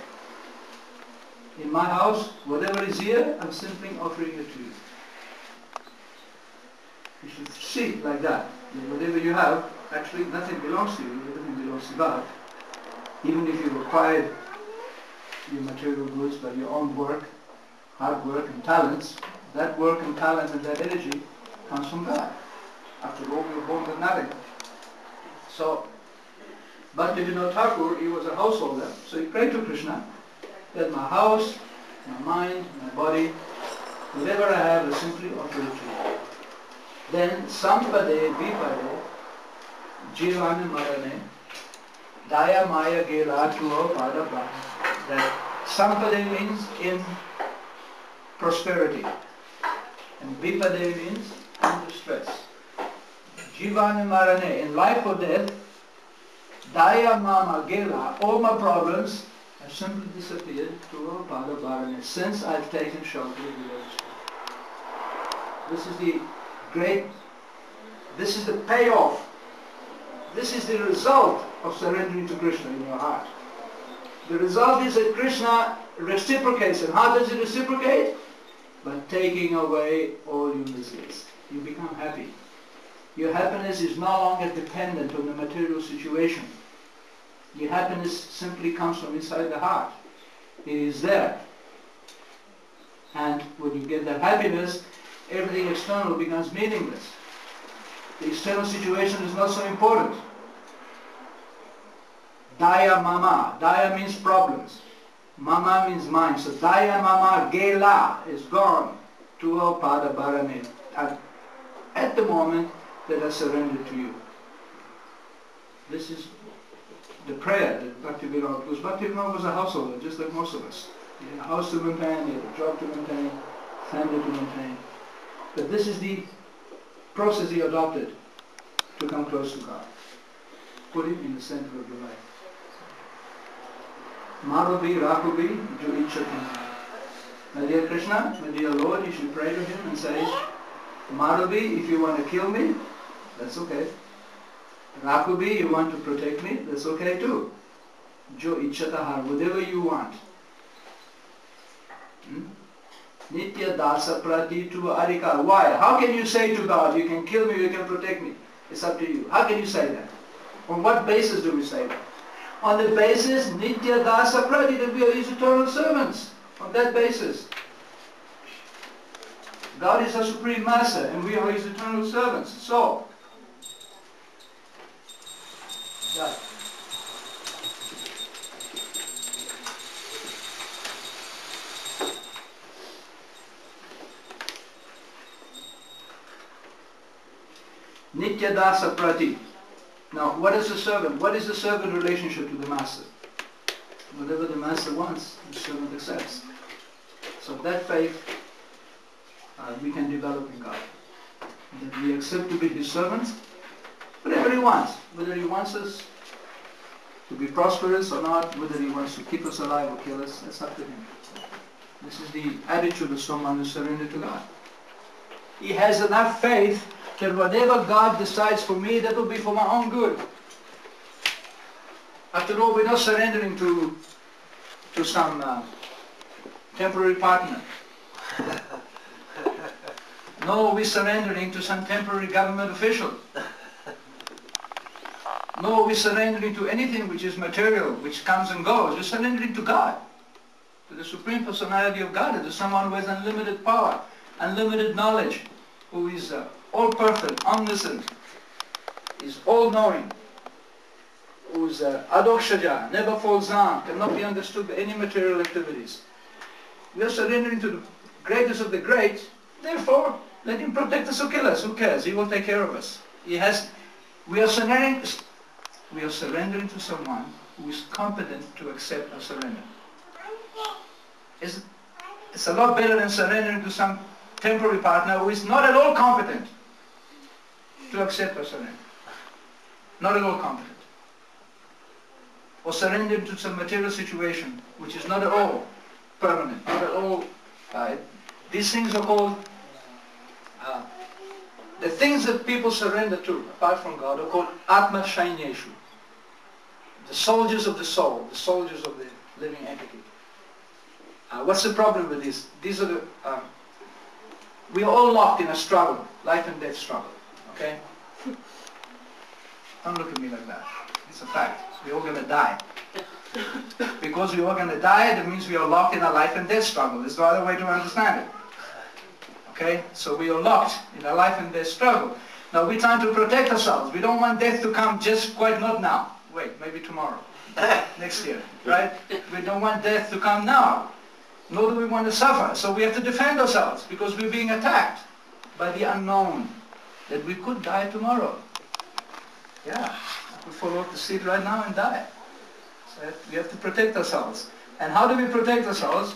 in my house, whatever is here, I'm simply offering it to you. You should see it like that. Whatever you have, actually nothing belongs to you, everything belongs to God. Even if you acquired your material goods by your own work, hard work and talents, that work and talent and that energy comes from God. After all, we were born with nothing. So, Bhaktivinoda Thakur, he was a householder, so he prayed to Krishna that my house, my mind, my body, whatever I have, I simply offer it to you. Then, sampade, vipade, jivane marane, daya maya gela tuo pada bhava. That sampade means in prosperity, and vipade means in distress. Jivane marane, in life or death, daya mama gela, all my problems have simply disappeared to pada bharane, since I've taken shelter of the Lord's feet. This is the great, this is the payoff, this is the result of surrendering to Krishna in your heart. The result is that Krishna reciprocates. And how does he reciprocate? By taking away all your miseries. You become happy. Your happiness is no longer dependent on the material situation. Your happiness simply comes from inside the heart. It is there. And when you get that happiness, everything external becomes meaningless. The external situation is not so important. Daya mama. Daya means problems. Mama means mind. So daya mama gela is gone. Tuo pada bharane. At the moment that I surrender to you. This is the prayer that Bhaktivinoda, because Bhaktivinoda was a householder, just like most of us. He had a house to maintain, he had a job to maintain, family to maintain. But this is the process he adopted to come close to God. Put him in the center of your life. Marubi, Rakubi, Jo Ichati. My dear Krishna, my dear Lord, you should pray to him and say, Marubi, if you want to kill me, that's okay. Rakubi, you want to protect me, that's okay too. Jo Ichatahar, whatever you want. Nitya Dasa Pratitu Arika. Why? How can you say to God, you can kill me, you can protect me? It's up to you. How can you say that? On what basis do we say that? On the basis, Nitya Dasa Prati, that we are His eternal servants. On that basis. God is our Supreme Master and we are His eternal servants. So, that. Nitya dasa prati. Now, what is the servant? What is the servant relationship to the master? Whatever the master wants, the servant accepts. So that faith we can develop in God. That we accept to be His servants, whatever He wants. Whether He wants us to be prosperous or not, whether He wants to keep us alive or kill us, that's up to Him. This is the attitude of someone who surrendered to God. He has enough faith that whatever God decides for me, that will be for my own good. After all, we're not surrendering to some temporary partner. No, we're surrendering to some temporary government official. No, we're surrendering to anything which is material, which comes and goes. We're surrendering to God, to the Supreme Personality of God, to someone who has unlimited power, unlimited knowledge, who is all-perfect, omniscient, is all-knowing, who is adokshaja, never falls down, cannot be understood by any material activities. We are surrendering to the greatest of the great, therefore let Him protect us or kill us. Who cares? He will take care of us. We are surrendering to someone who is competent to accept our surrender. It's a lot better than surrendering to some temporary partner who is not at all competent to accept our surrender. Not at all competent. Or surrendering to some material situation which is not at all permanent, not at all. These things are called, the things that people surrender to, apart from God, are called Atma Shainyeshu. The soldiers of the soul, the soldiers of the living entity. What's the problem with this? These are the, we are all locked in a struggle, life and death struggle, okay? Don't look at me like that. It's a fact. We're all going to die. Because we're all going to die, that means we are locked in a life and death struggle. There's no other way to understand it. Okay? So we are locked in a life and death struggle. Now we're trying to protect ourselves. We don't want death to come just quite not now. Wait, maybe tomorrow. Next year. Right? We don't want death to come now. Nor do we want to suffer. So we have to defend ourselves because we're being attacked by the unknown. That we could die tomorrow. Yeah. We fall off the seat right now and die. So we have to protect ourselves. And how do we protect ourselves?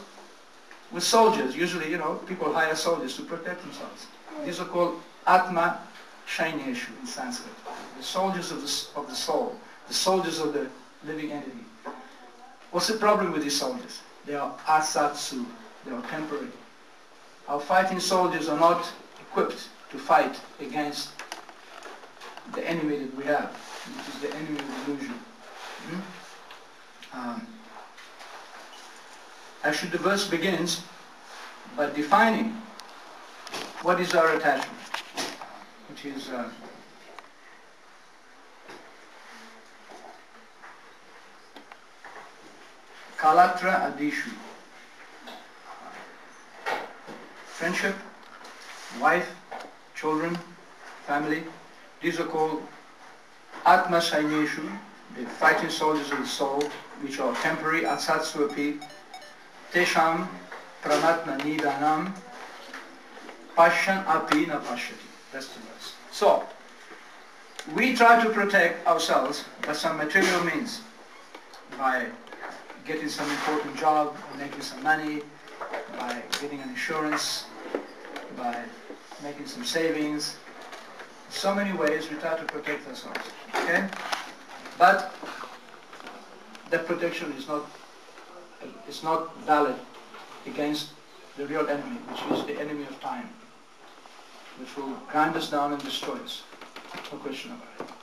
With soldiers. Usually, people hire soldiers to protect themselves. These are called Atma Shainyeshu in Sanskrit. The soldiers of the soul. The soldiers of the living entity. What's the problem with these soldiers? They are asatsu. They are temporary. Our fighting soldiers are not equipped to fight against the enemy that we have, which is the enemy of illusion. Actually, the verse begins by defining what is our attachment, which is Kalatra Adishu. Friendship, wife, children, family. These are called Atma Shainyeshu, the fighting soldiers of the soul, which are temporary, Atsatsu api, Tesham Pranatna Nidanam, Pashan api na pashyati. That's the verse. So, we try to protect ourselves by some material means, by getting some important job, making some money, by getting an insurance, by making some savings. So many ways we try to protect ourselves. Okay? But that protection is not valid against the real enemy, which is the enemy of time, which will grind us down and destroy us. No question about it.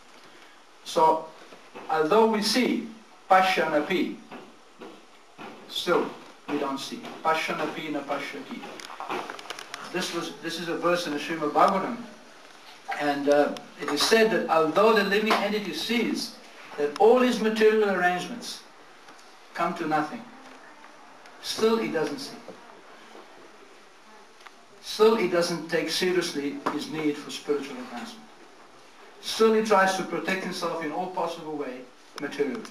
So, although we see Pashyanapi, still we don't see. Pashyanapi na pashyati. This is a verse in the Srimad Bhagavatam, and it is said that although the living entity sees that all his material arrangements come to nothing, still he doesn't see. Still he doesn't take seriously his need for spiritual advancement. Still he tries to protect himself in all possible way materially.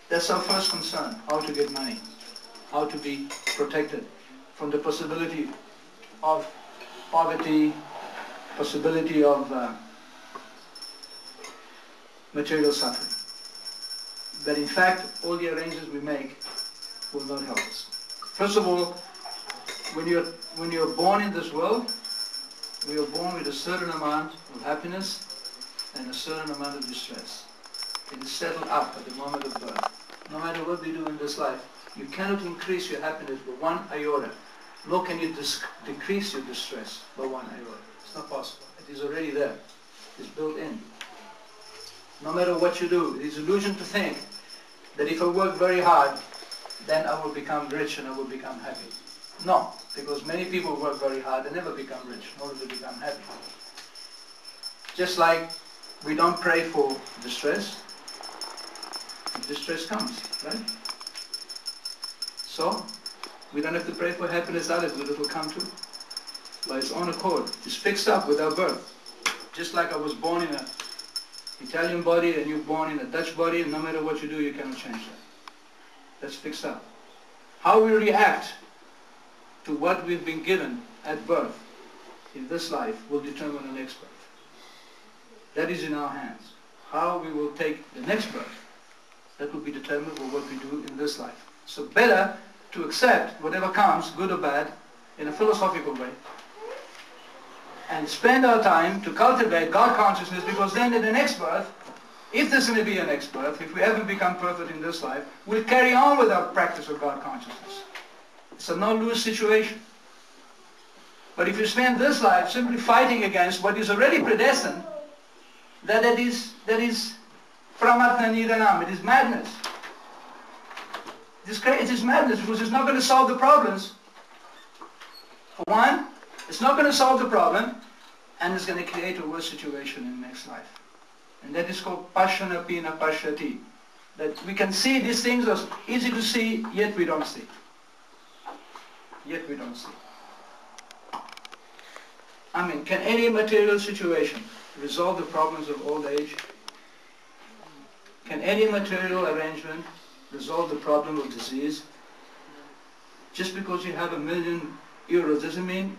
That's our first concern, how to get money, how to be protected from the possibility of poverty, possibility of material suffering. But in fact, all the arrangements we make will not help us. First of all, when you're born in this world, we are born with a certain amount of happiness and a certain amount of distress. It is settled up at the moment of birth. No matter what we do in this life, you cannot increase your happiness by 1 iota, nor can you decrease your distress by 1 iota. It's not possible. It is already there. It's built in. No matter what you do, it is illusion to think that if I work very hard, then I will become rich and I will become happy. No, because many people work very hard and never become rich, nor do they become happy. Just like we don't pray for distress, distress comes, right? So, we don't have to pray for happiness either, because it will come too. By its own accord. It's fixed up with our birth. Just like I was born in an Italian body and you're born in a Dutch body, and no matter what you do, you cannot change that. That's fixed up. How we react to what we've been given at birth in this life will determine the next birth. That is in our hands. How we will take the next birth, that will be determined by what we do in this life. So better to accept whatever comes, good or bad, in a philosophical way, and spend our time to cultivate God consciousness, because then in the next birth, if there's going to be a next birth, if we haven't become perfect in this life, we'll carry on with our practice of God consciousness. It's a no-lose situation. But if you spend this life simply fighting against what is already predestined, that is pramatna nidanam, it is madness. It is madness, because it's not going to solve the problems. For one, it's not going to solve the problem, and it's going to create a worse situation in the next life. And that is called pashana pina pashyati. That we can see these things as easy to see, yet we don't see. Yet we don't see. I mean, can any material situation resolve the problems of old age? Can any material arrangement resolve the problem of disease? Just because you have €1,000,000 doesn't mean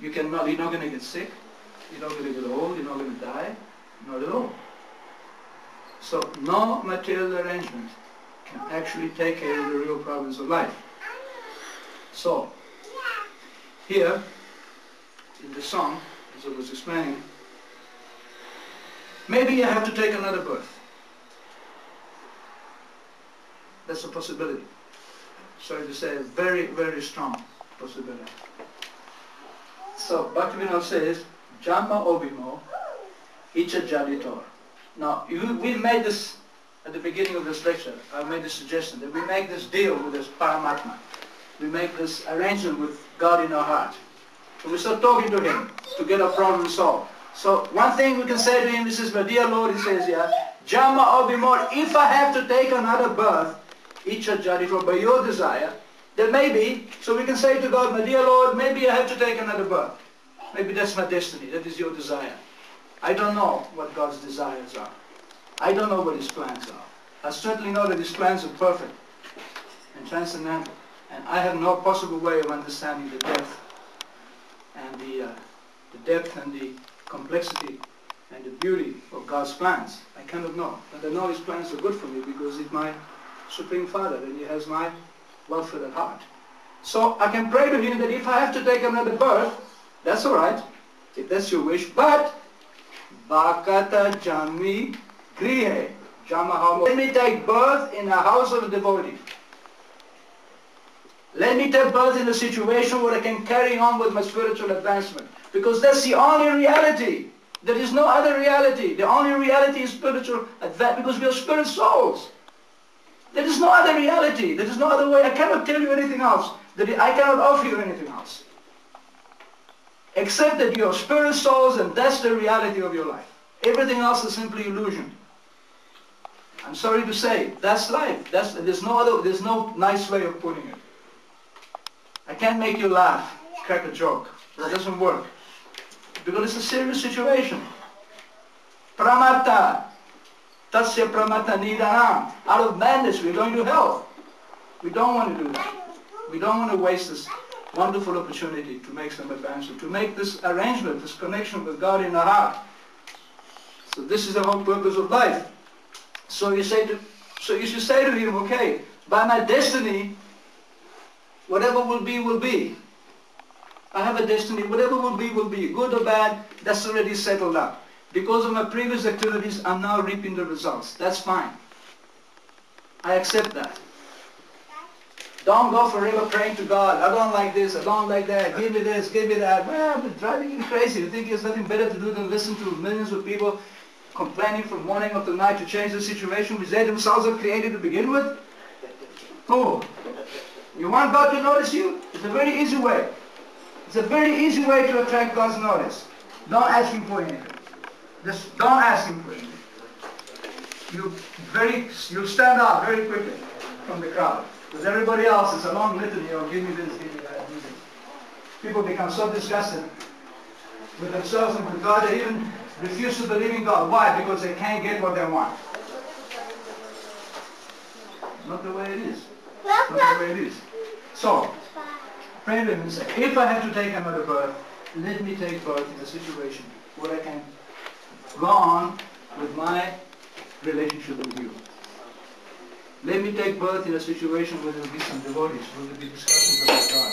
you're not going to get sick, you're not going to get old, you're not going to die. Not at all. So no material arrangement can actually take care of the real problems of life. So here in the song, as I was explaining, maybe you have to take another birth. That's a possibility. Sorry to say, a very, very strong possibility. So Bhaktivinoda says, Jamma obimo icha jalitor. Now, we made this at the beginning of this lecture. I made the suggestion that we make this deal with this Paramatma. We make this arrangement with God in our heart. So we start talking to Him to get our problem solved. So one thing we can say to Him, he says, but dear Lord, he says here, Jamma obimor, if I have to take another birth, icha jalitor, by your desire, then maybe, so we can say to God, my dear Lord, maybe I have to take another birth. Maybe that's my destiny, that is your desire. I don't know what God's desires are. I don't know what His plans are. I certainly know that His plans are perfect and transcendental. And I have no possible way of understanding the depth and the complexity and the beauty of God's plans. I cannot know. But I know His plans are good for me because He's my Supreme Father and He has my welfare at heart. So I can pray to Him that if I have to take another birth, that's all right, if that's your wish, but Bhakata Jami Grihe Jamahamo. Let me take birth in a house of a devotee. Let me take birth in a situation where I can carry on with my spiritual advancement. Because that's the only reality. There is no other reality. The only reality is spiritual advancement, because we are spirit souls. There is no other reality. There is no other way. I cannot tell you anything else. I cannot offer you anything else. Except that you are spirit souls, and that's the reality of your life. Everything else is simply illusion. I'm sorry to say, that's life. There's no nice way of putting it. I can't make you laugh, crack a joke. That doesn't work. Because it's a serious situation. Pramatta. Tasya pramatta nidanam. Out of madness, we're going to hell. We don't want to do that. We don't want to waste wonderful opportunity to make some advancement, to make this arrangement, this connection with God in the heart. So this is the whole purpose of life. So you should say to him, okay, by my destiny, whatever will be, will be. I have a destiny, whatever will be, good or bad, that's already settled up. Because of my previous activities, I'm now reaping the results. That's fine. I accept that. Don't go forever praying to God, I don't like this, I don't like that, give me this, give me that. Well, it's driving you crazy. You think there's nothing better to do than listen to millions of people complaining from morning up to night to change the situation which they themselves have created to begin with? Oh, you want God to notice you? It's a very easy way. It's a very easy way to attract God's notice. Don't ask Him for anything. Just don't ask Him for anything. You'll stand out very quickly from the crowd. Because everybody else is a long litany of give me this, give me that, give me this. People become so disgusted with themselves and with God they even refuse to believe in God. Why? Because they can't get what they want. Not the way it is. Not the way it is. So, pray to Him and say, if I have to take another birth, let me take birth in a situation where I can go on with my relationship with you. Let me take birth in a situation where there will be some devotees, where there will be discussions about God.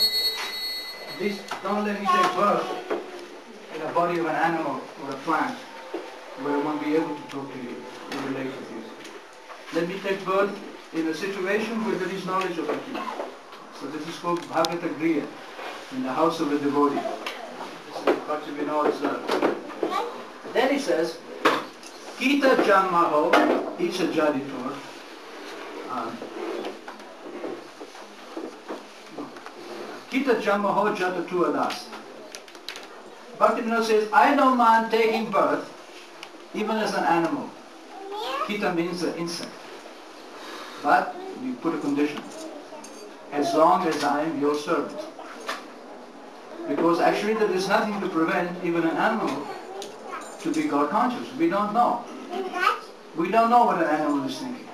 Please don't let me take birth in a body of an animal or a plant where I won't be able to talk to you and relate with you. Let me take birth in a situation where there is knowledge about you. So this is called Bhagavata Griya, in the house of a devotee. This is what we know as Then he says, Kita Janmaho, Icha Jaditor. Kita Janmaho Jata Tuadas. Bhaktivinoda says, I don't mind taking birth even as an animal. Kita means an insect. But you put a condition. As long as I am your servant. Because actually there is nothing to prevent even an animal to be God conscious. We don't know. We don't know what an animal is thinking.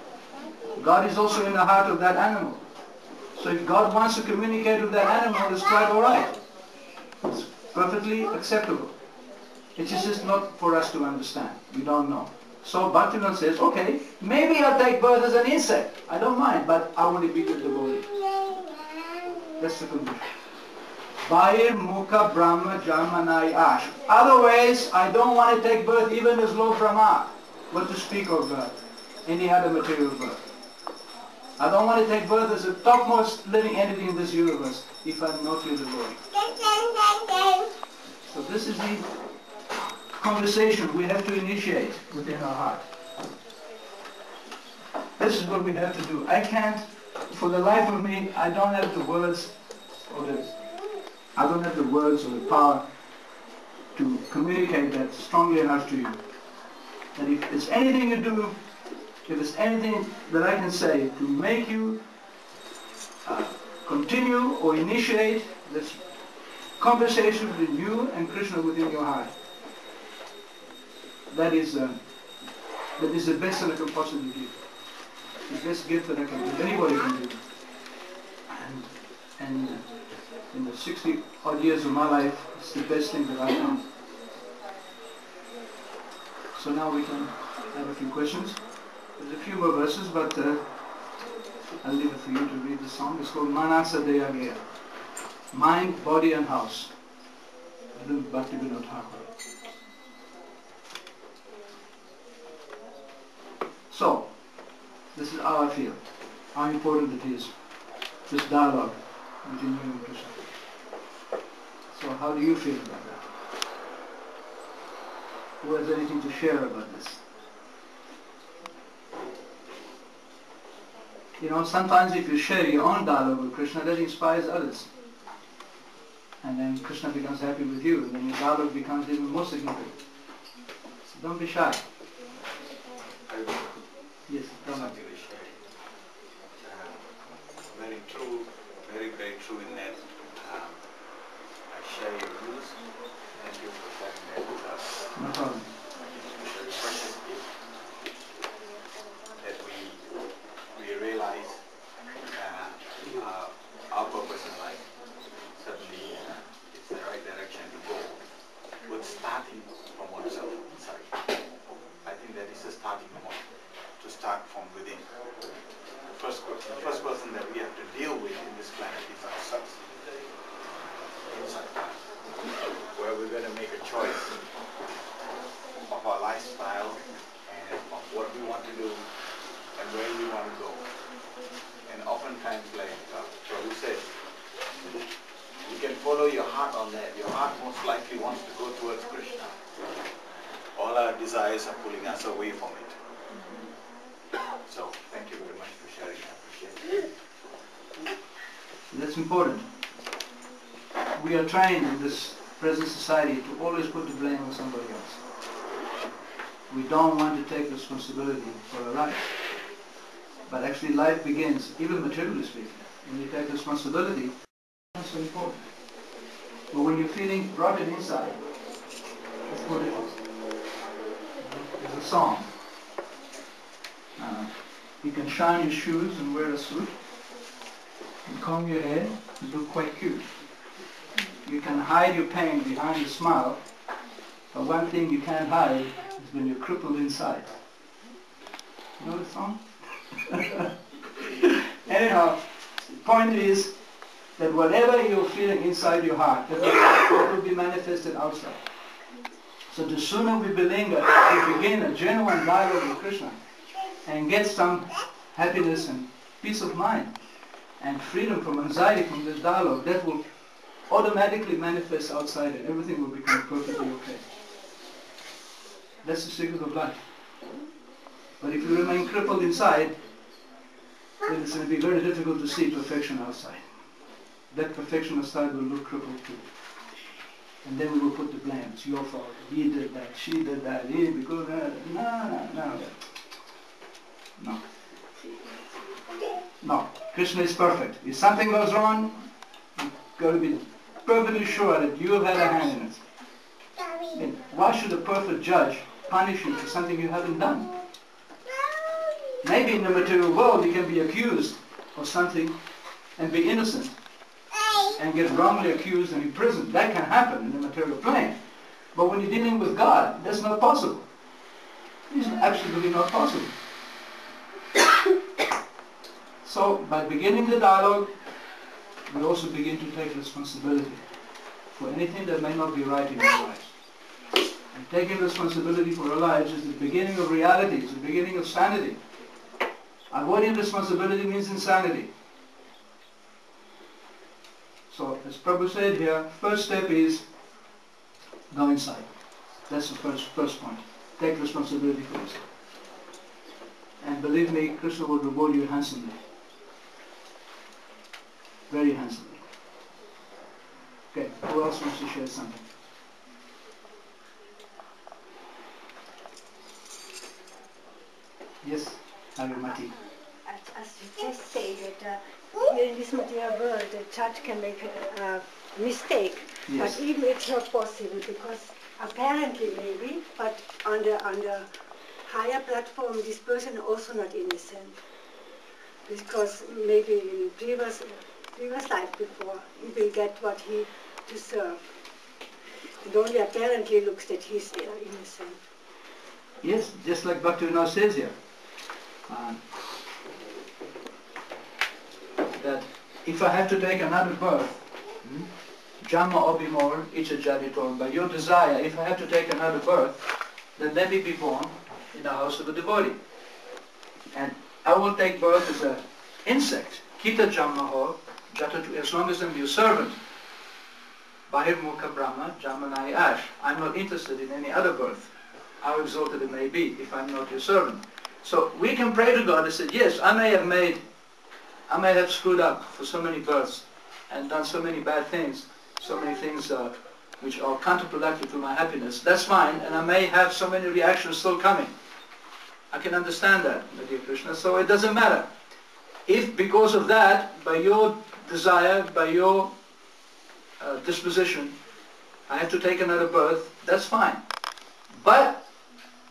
God is also in the heart of that animal. So if God wants to communicate with that animal, it's quite alright. It's perfectly acceptable. It's just not for us to understand. We don't know. So Bhaktivinoda says, okay, maybe I'll take birth as an insect. I don't mind, but I want to be with the devotee. That's the condition. Bhair Mukha Brahma Jamanai Ash. Otherwise, I don't want to take birth even as low Brahma. What to speak of any other material birth. I don't want to take birth as the topmost living entity in this universe if I'm not your devotee. So this is the conversation we have to initiate within our heart. This is what we have to do. I can't, for the life of me, I don't have the words or the power to communicate that strongly enough to you. And if there's anything you do, if there's anything that I can say to make you continue or initiate this conversation between you and Krishna within your heart, that is the best that I can possibly give. The best gift that I can give. Anybody can do. And in the 60 odd years of my life, it's the best thing that I've done. So now we can have a few questions. There's a few more verses, but I'll leave it for you to read the song. It's called Manasa Deyagaya. Mind, body and house. Bhaktivinoda Thakur. So, this is how I feel. How important it is. This dialogue between you and Krishna. So how do you feel about that? Who has anything to share about this? You know, sometimes if you share your own dialogue with Krishna, that inspires others. And then Krishna becomes happy with you, and then your dialogue becomes even more significant. So don't be shy. Yes, come on. Very true, very true in that. I share your views. Thank you for sharing that with us. No problem. Very precious gift that we realize our purpose in life. Certainly desires are pulling us away from it. So thank you very much for sharing. I appreciate it. That's important. We are trained in this present society to always put the blame on somebody else. We don't want to take responsibility for our life. But actually life begins, even materially speaking, when you take responsibility. That's so important. But when you're feeling rotten inside, it's more difficult. There's a song. You can shine your shoes and wear a suit, and comb your hair and look quite cute. You can hide your pain behind a smile, but one thing you can't hide is when you're crippled inside. You know the song? Anyhow, the point is that whatever you're feeling inside your heart, that will be manifested outside. So the sooner we begin a genuine dialogue with Krishna and get some happiness and peace of mind and freedom from anxiety from this dialogue, that will automatically manifest outside and everything will become perfectly okay. That's the secret of life. But if you remain crippled inside, then it's going to be very difficult to see perfection outside. That perfection outside will look crippled too. And then we will put the blame. It's your fault. He did that. She did that. He because no. Krishna is perfect. If something goes wrong, you've got to be perfectly sure that you have had a hand in it. And why should a perfect judge punish you for something you haven't done? Maybe in the material world you can be accused of something and be innocent and get wrongly accused and imprisoned. That can happen in the material plane. But when you're dealing with God, that's not possible. It's absolutely not possible. So by beginning the dialogue, we also begin to take responsibility for anything that may not be right in our lives. And taking responsibility for our lives is the beginning of reality, it's the beginning of sanity. Avoiding responsibility means insanity. So, as Prabhu said here, first step is go inside. That's the first point. Take responsibility for yourself. And believe me, Krishna will reward you handsomely. Very handsomely. Okay, who else wants to share something? Yes, Mati. As you just say that here in this material world, the judge can make a mistake, Yes. but even it's not possible because apparently maybe, but on the higher platform, this person also not innocent because maybe in previous life before he will get what he deserves. It only apparently looks that he's innocent. Yes, just like Bhaktivinoda says here. That if I have to take another birth, Jama Obimor, Icha Jaditor, by your desire, if I have to take another birth, then let me be born in the house of a devotee. And I will take birth as an insect, Kita Jamaho, Jatatu, as long as I'm your servant. Bahir Mukha Brahma, Jamanai Ash. I'm not interested in any other birth, how exalted it may be, if I'm not your servant. So we can pray to God and say, yes, I may have screwed up for so many births and done so many bad things, so many things which are counterproductive to my happiness. That's fine, and I may have so many reactions still coming. I can understand that, my dear Krishna, so it doesn't matter. If because of that, by your desire, by your disposition, I have to take another birth, that's fine. But,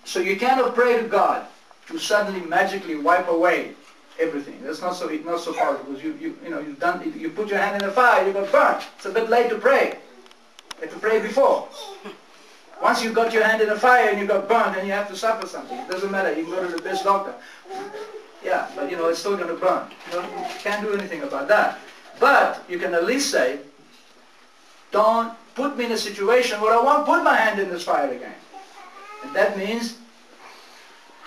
so you cannot pray to God to suddenly magically wipe away everything. That's not so powerful because you put your hand in the fire, you got burnt. It's a bit late to pray. You have to pray before. Once you got your hand in the fire and you got burnt and you have to suffer something, it doesn't matter. You can go to the best doctor. Yeah, but it's still going to burn. You can't do anything about that. But you can at least say, don't put me in a situation where I won't put my hand in this fire again. And that means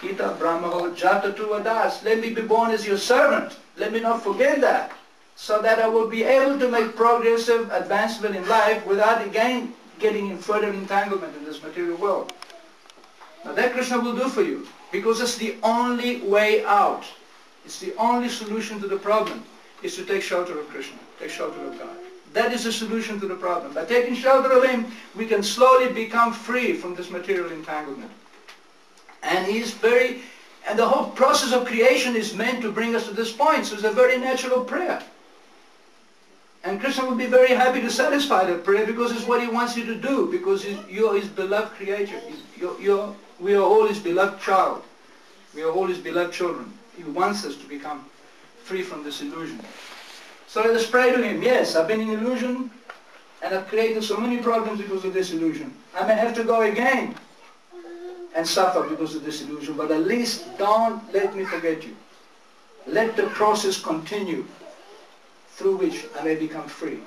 Kita Brahmaho Jatatu Adas. Let me be born as your servant. Let me not forget that. So that I will be able to make progressive advancement in life without again getting in further entanglement in this material world. Now that Krishna will do for you, because it's the only way out. It's the only solution to the problem, is to take shelter of Krishna, take shelter of God. That is the solution to the problem. By taking shelter of Him, we can slowly become free from this material entanglement. And and the whole process of creation is meant to bring us to this point, so it's a very natural prayer. And Krishna will be very happy to satisfy that prayer, because it's what He wants you to do, because you're His beloved creature. We are all His beloved child. We are all His beloved children. He wants us to become free from this illusion. So let us pray to Him. Yes, I've been in illusion, and I've created so many problems because of this illusion. I may have to go again and suffer because of this illusion, but at least don't let me forget you. Let the process continue, through which I may become free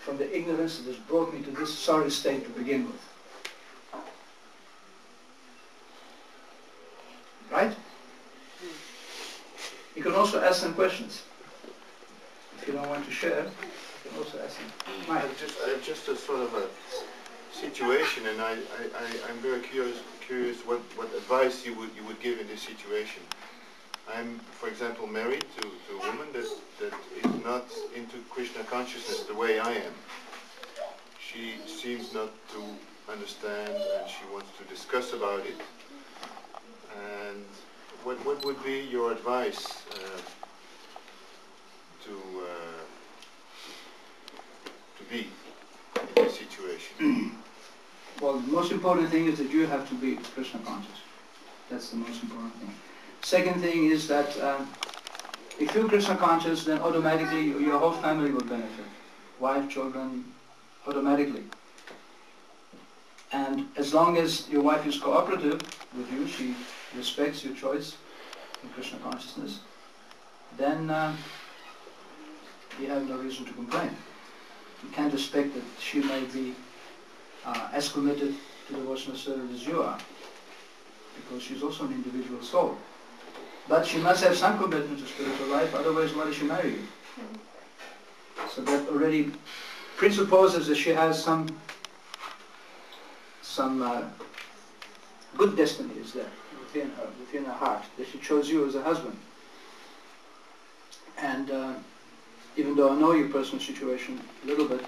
from the ignorance that has brought me to this sorry state to begin with. Right? You can also ask some questions. If you don't want to share, you can also ask them. Mike. Just a sort of a situation, and I'm very curious what advice you would give in this situation. I'm, for example, married to a woman that is not into Krishna consciousness the way I am. She seems not to understand, and she wants to discuss about it. And what would be your advice to be in this situation? Well, the most important thing is that you have to be Krishna conscious. That's the most important thing. Second thing is that if you're Krishna conscious, then automatically your whole family will benefit. Wife, children, automatically. And as long as your wife is cooperative with you, she respects your choice in Krishna consciousness, then you have no reason to complain. You can't expect that she may be as committed to devotional service as you are, because she's also an individual soul. But she must have some commitment to spiritual life, otherwise why does she marry you? So that already presupposes that she has some good destinies there within her heart, that she chose you as a husband. And even though I know your personal situation a little bit,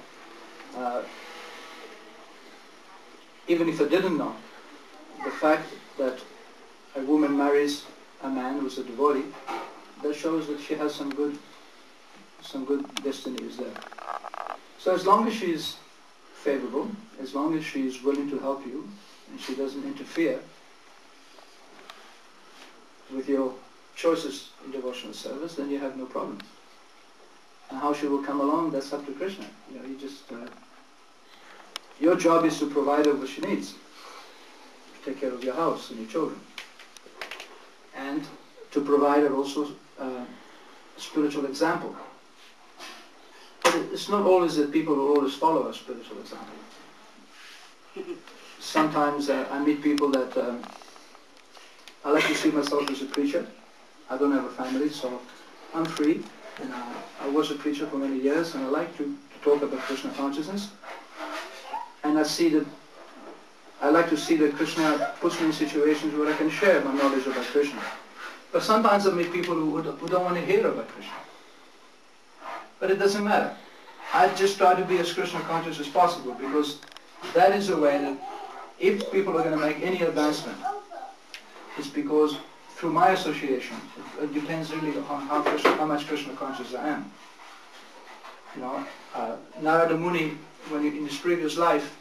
even if I didn't know, the fact that a woman marries a man who's a devotee, that shows that she has some good destinies there. So as long as she's favorable, as long as she's willing to help you, and she doesn't interfere with your choices in devotional service, then you have no problem. And how she will come along, that's up to Krishna. You know, you just your job is to provide her what she needs, to take care of your house and your children, and to provide her also a spiritual example. But it's not always that people will always follow a spiritual example. Sometimes I meet people that I like to see myself as a preacher. I don't have a family, so I'm free. And I was a preacher for many years, and I like to talk about Krishna consciousness. And I like to see that Krishna puts me in situations where I can share my knowledge about Krishna. But sometimes I meet people who don't want to hear about Krishna. But it doesn't matter. I just try to be as Krishna conscious as possible, because that is a way that if people are going to make any advancement, it's because through my association, it depends really on how much Krishna conscious I am. You know, Narada Muni, when in his previous life,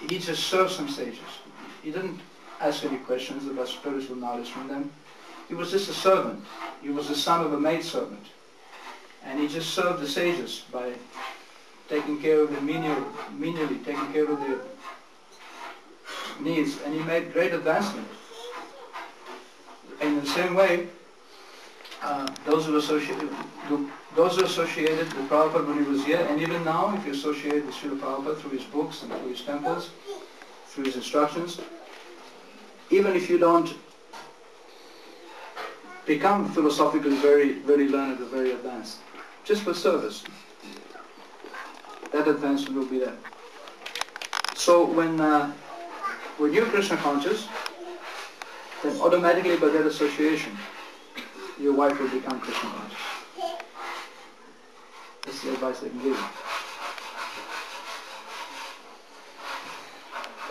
he just served some sages. He didn't ask any questions about spiritual knowledge from them. He was just a servant. He was the son of a maidservant. And he just served the sages by taking care of them menially, taking care of their needs. And he made great advancement. And in the same way, those who are associated with Prabhupada when he was here, and even now, if you associate with Srila Prabhupada through his books and through his temples, through his instructions, even if you don't become philosophically very, very learned or very advanced, just for service, that advancement will be there. So when when you're Krishna conscious, then automatically by that association, your wife will become Krishna conscious. That's the advice I can give you.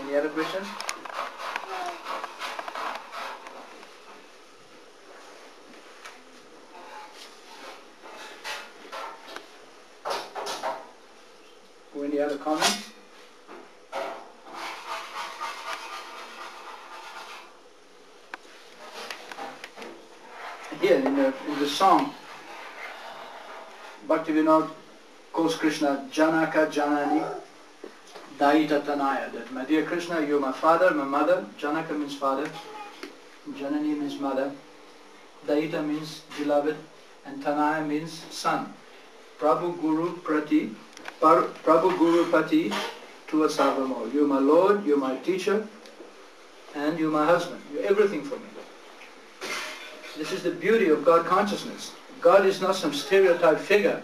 Any other questions? Or any other comments? Here in the song, Bhaktivinoda calls Krishna Janaka Janani Daita Tanaya. That, my dear Krishna, you're my father, my mother. Janaka means father, Janani means mother, Daita means beloved, and Tanaya means son. Prabhu Guru Prati, Prabhu Guru Pati Tua Sarvamo. You're my Lord, you're my teacher, and you're my husband. You're everything for me. This is the beauty of God consciousness. God is not some stereotyped figure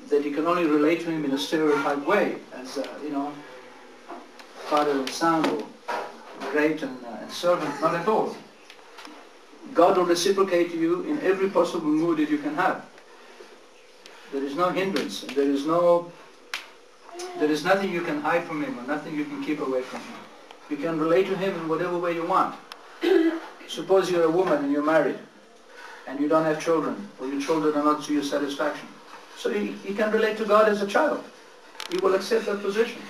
that you can only relate to him in a stereotyped way, as father and son, or great and servant. Not at all. God will reciprocate to you in every possible mood that you can have. There is no hindrance. There is nothing you can hide from him, or nothing you can keep away from him. You can relate to him in whatever way you want. Suppose you're a woman and you're married, and you don't have children, or your children are not to your satisfaction. So you can relate to God as a child. You will accept that position.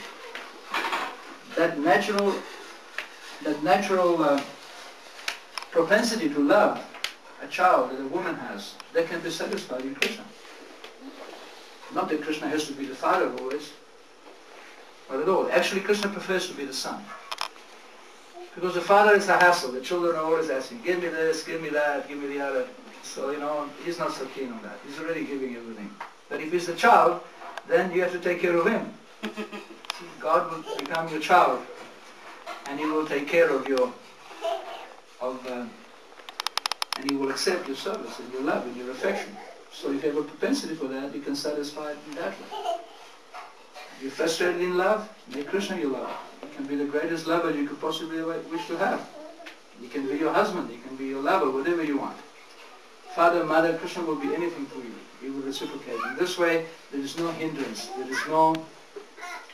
That natural propensity to love a child that a woman has, that can be satisfied in Krishna. Not that Krishna has to be the father always, not at all. Actually, Krishna prefers to be the son. Because the father is a hassle. The children are always asking, give me this, give me that, give me the other. So, he's not so keen on that. He's already giving everything. But if he's the child, then you have to take care of him. God will become your child, and he will take care of and he will accept your service and your love and your affection. So if you have a propensity for that, you can satisfy it in that way. You're frustrated in love, make Krishna your lover. You can be the greatest lover you could possibly wish to have. He can be your husband, he can be your lover, whatever you want. Father, mother, Krishna will be anything for you. He will reciprocate. In this way, there is no hindrance. There is no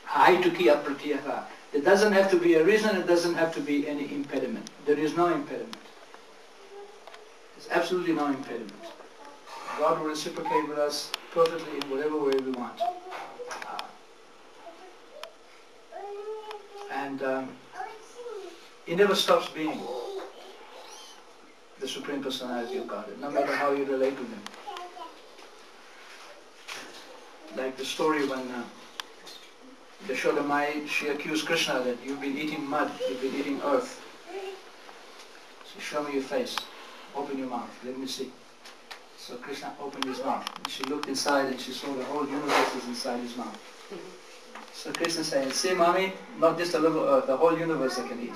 haituki apratyaha. There doesn't have to be a reason, it doesn't have to be any impediment. There is no impediment. There's absolutely no impediment. God will reciprocate with us perfectly in whatever way we want. And he never stops being the Supreme Personality of Godhead, no matter how you relate to him. Like the story when Yashoda Mai, she accused Krishna that you've been eating mud, you've been eating earth. So show me your face, open your mouth, let me see. So Krishna opened his mouth, and she looked inside and she saw the whole universe is inside his mouth. So Krishna said, see mommy, not just a little earth, the whole universe I can eat.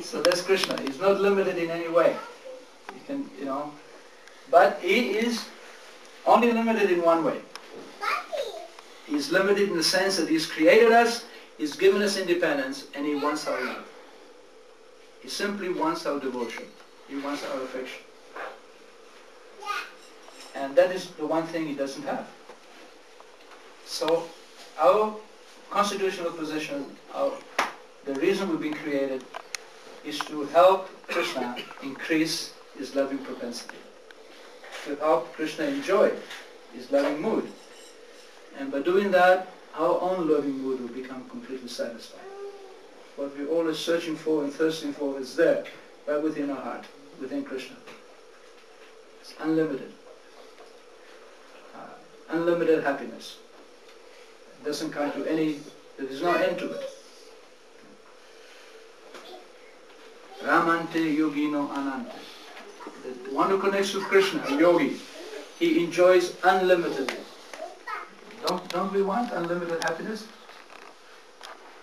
So that's Krishna. He's not limited in any way. He can, but he is only limited in one way. He's limited in the sense that he's created us, he's given us independence, and he wants our love. He simply wants our devotion. He wants our affection. And that is the one thing he doesn't have. So our constitutional position, the reason we've been created is to help Krishna increase his loving propensity, to help Krishna enjoy his loving mood. And by doing that, our own loving mood will become completely satisfied. What we're always searching for and thirsting for is there, right within our heart, within Krishna. It's unlimited. Unlimited happiness. It doesn't come to any, there is no end to it. Ramante yogino anante. The one who connects with Krishna, a yogi, he enjoys unlimitedly. Don't we want unlimited happiness?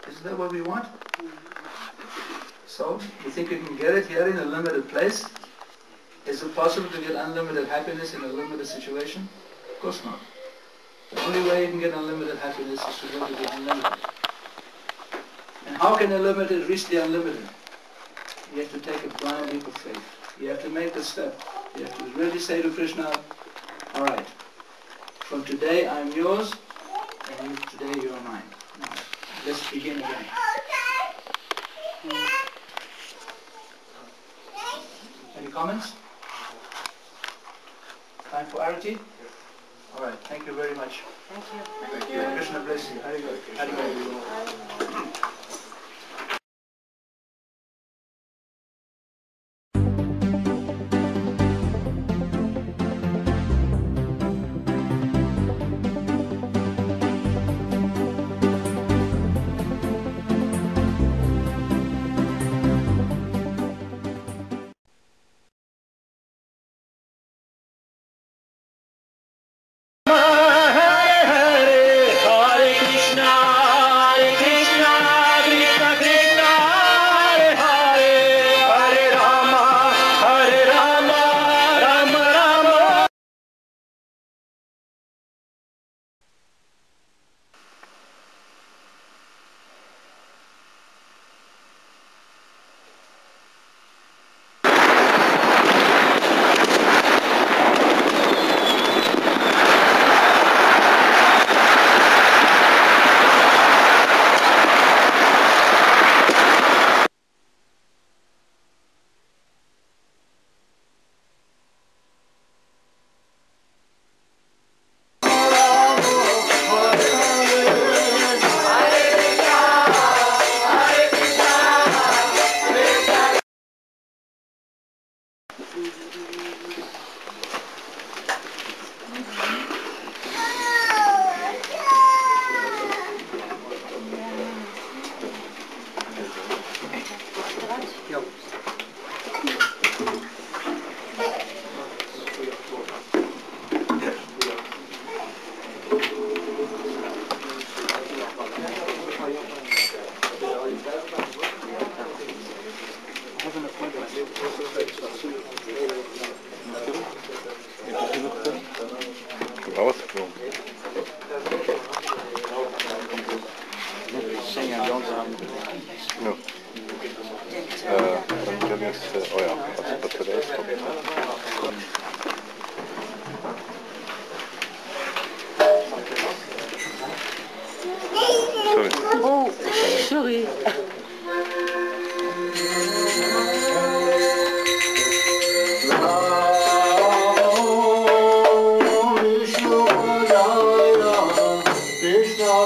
Isn't that what we want? So, you think you can get it here in a limited place? Is it possible to get unlimited happiness in a limited situation? Of course not. The only way you can get unlimited happiness is to go to the unlimited. And how how can the limited reach the unlimited? You have to take a blind leap of faith. You have to make the step. You have to really say to Krishna, all right, from today I'm yours, and today you're mine. Now, let's begin again. Any comments? Time for Arati? All right, thank you very much. Thank you. Thank you. Krishna bless you. Hare Krishna. Sorry. Krishna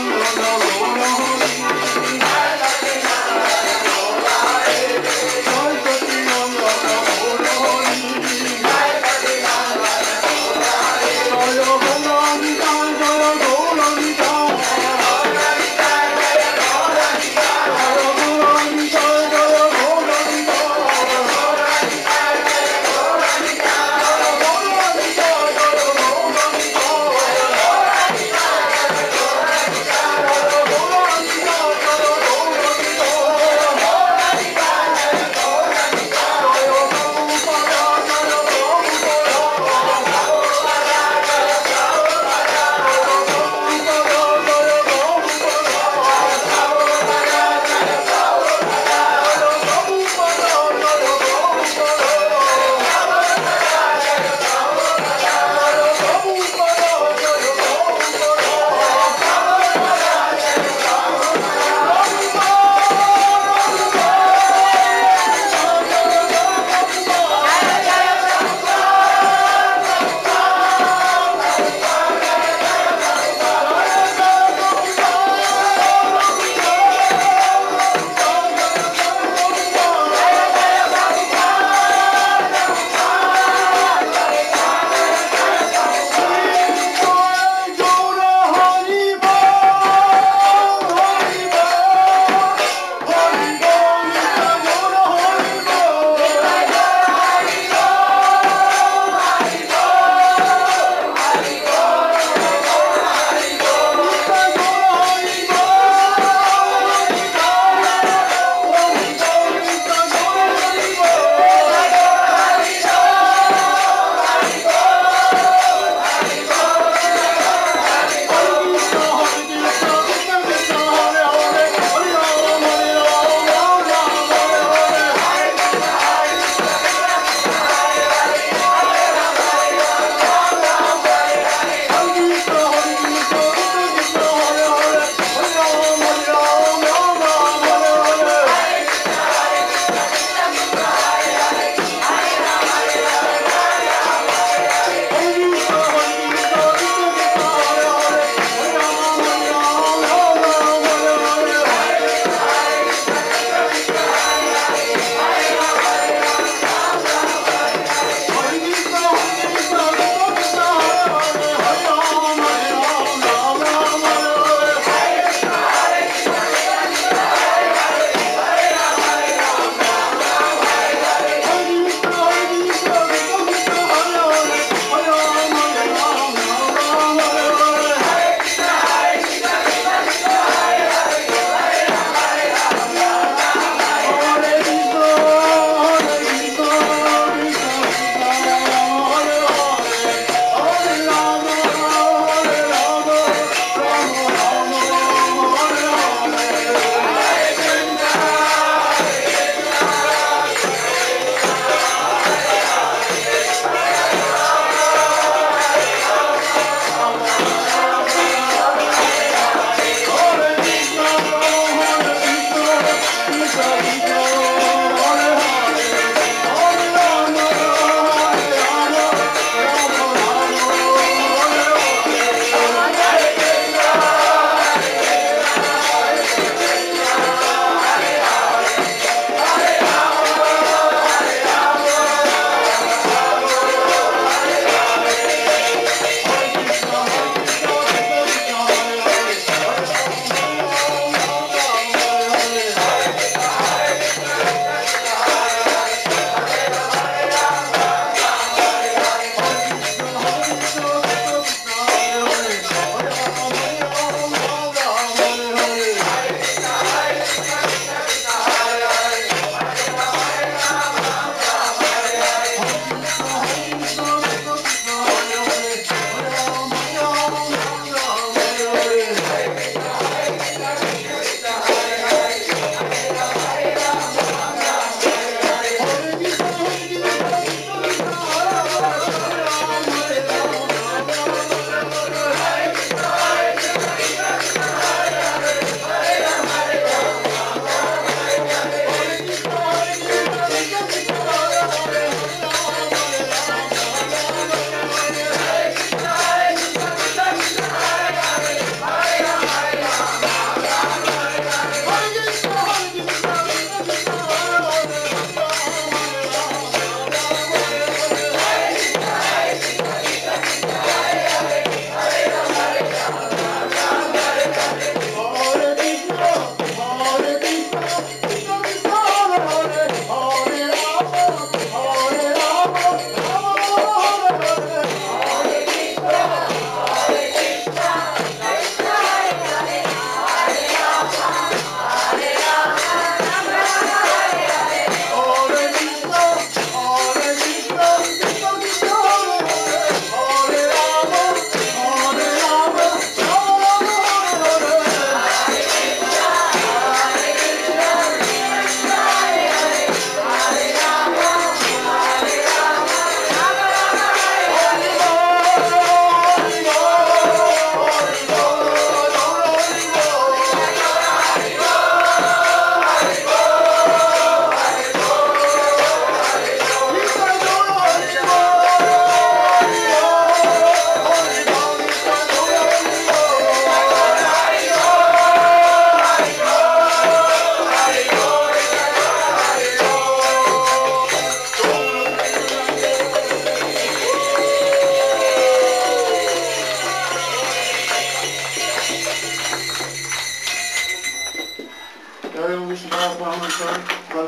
Go,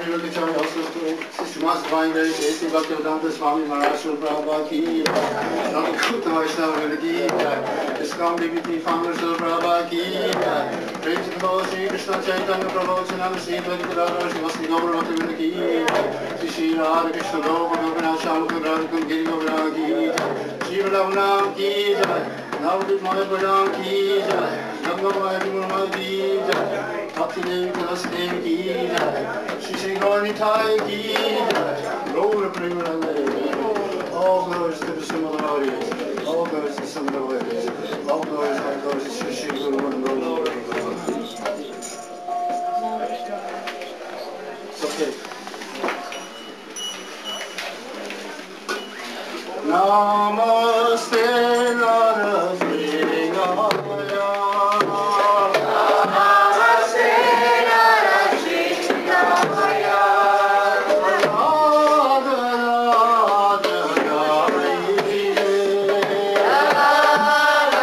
Happy birthday, Charlie. Also to Sister Divine Grace, A.C. Bhaktivedanta Swami Maharaj Prabhupada ki. Not good to Vaishnava ki. ISKCON BBT founder Prabhupada ki. Praise the Lord Sri Krishna Chaitanya Prabhu Chananda Sri Bhaktivedanta Sri Gaur Bhaktivedanta ki. Sri Hare Krishna Gaur Gopinath Shamukha Radhakam Giri Govardhan ki. Sri Vrindavan ki. Navadip Maya Pradhan ki. Ganga Maya Gurmaya ki. Bhakti Devi Tulasi Devi ki. Shri Shri Gauranitai ki. Gaura Premanande. All glories to the Simadhavadis. All glories to the Simadhavadis. All glories to Shri Shri Guru and Guru. It's okay. Namaste Narasri Gaya. Hare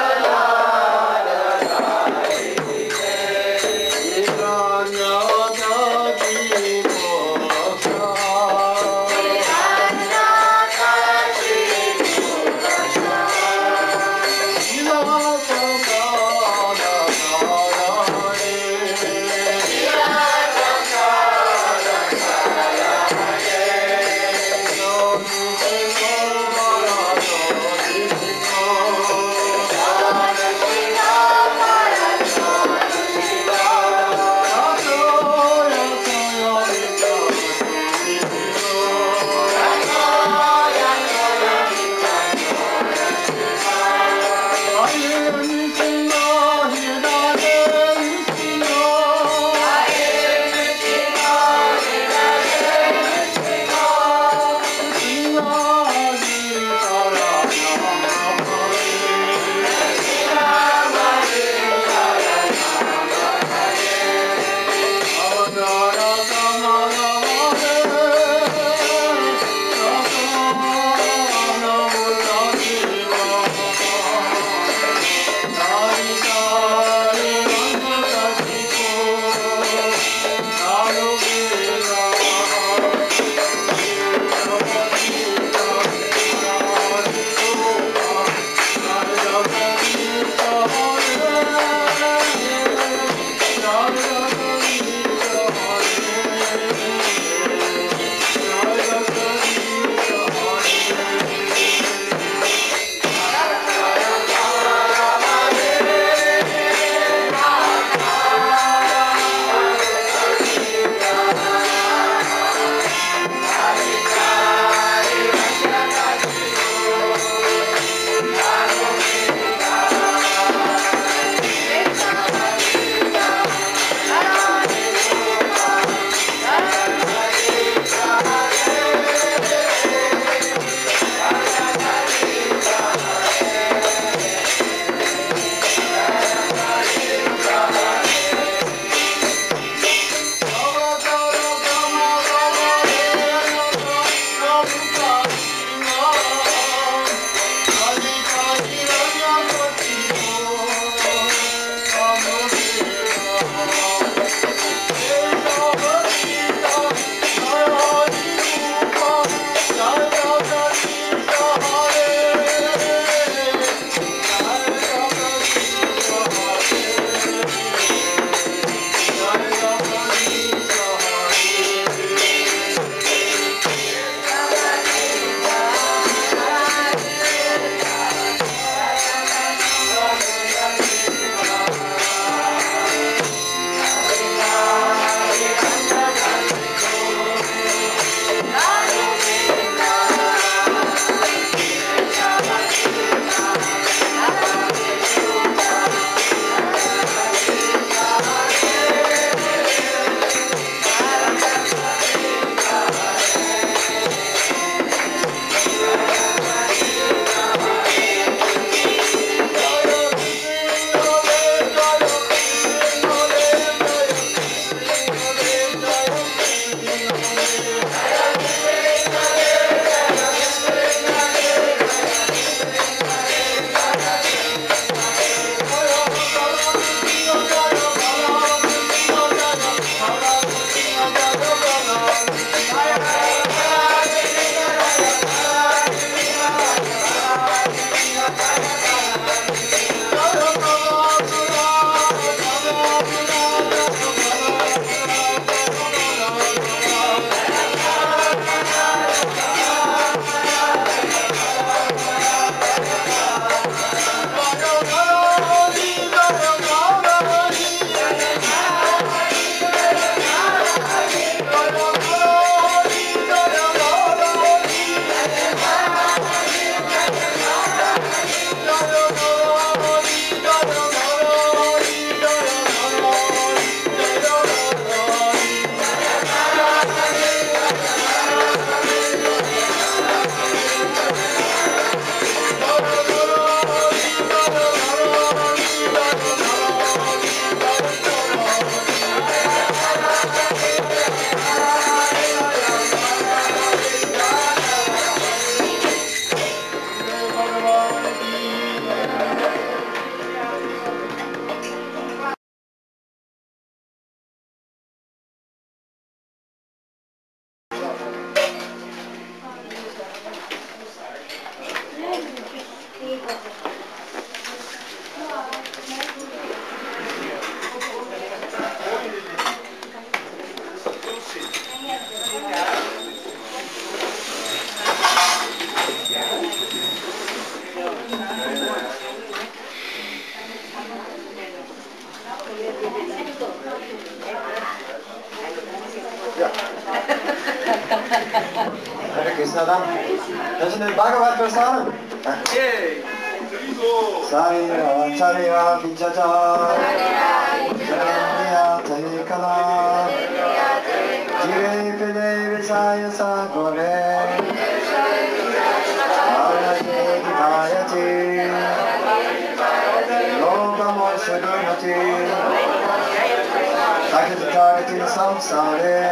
Prasadam. Dat is nu Bhagavad Prasadam. Sarira, Sarira, Vijaja, Sarira, Tarikala, Jire Pide Visaya Sagore, Araye Divayati, Lokamo Sudunati, Sakitagati Samsare,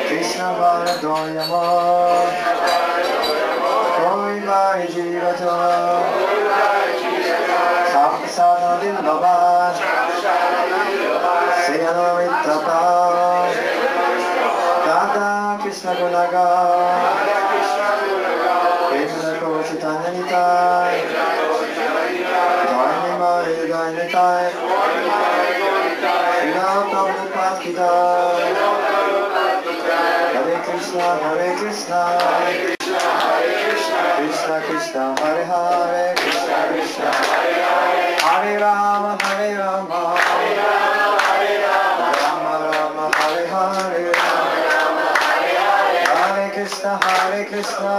Krishna Varadoyamo, Koi Vai Jivato, Sampasana Villava, Seyano Ittapa, Tata Krishna Gunaga, Krishna Koshitananitai, Dharma Yudanitai, Srila Prabhupada Kitai, Hare Krishna, Hare Krishna, Krishna Krishna, Hare Hare, Krishna Krishna, Hare Rama, Hare Rama, Rama Rama, Hare Hare, Hare Krishna, Hare Krishna,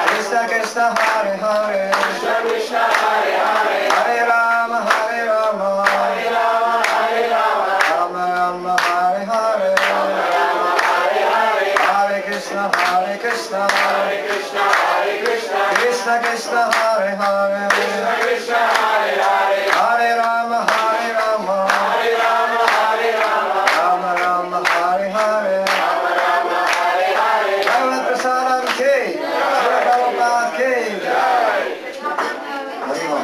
Krishna Krishna, Hare Hare, Hare Rama, Hare Rama, Rama Rama, Hare Hare, Hare Krishna, Hare Krishna, Krishna Krishna, Hare Hare, Hare Rama, Hare Rama, Rama Rama, Hare Hare. Bhagavad Prasadam ki, Srila Prabhupada ki. Haribol.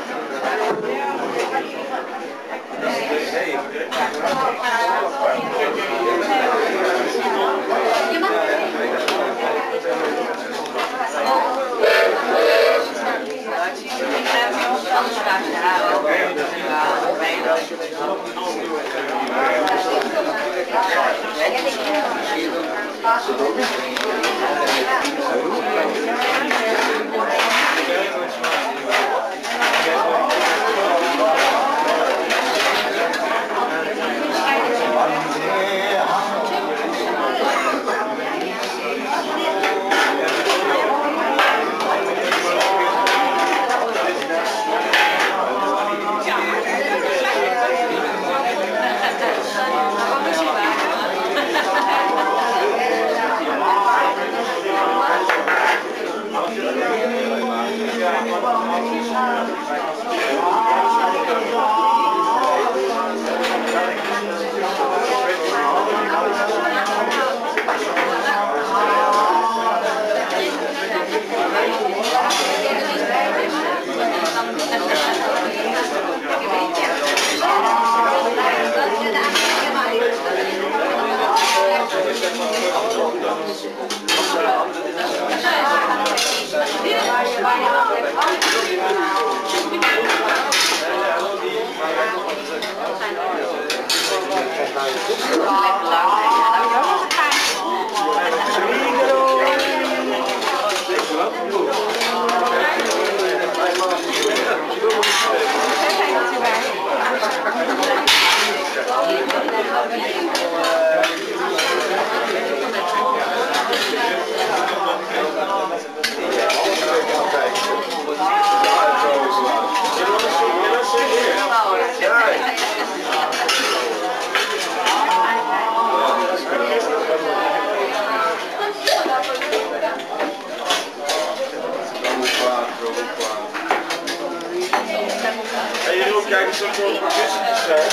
Kijk eens wat er op kussentjes zijn.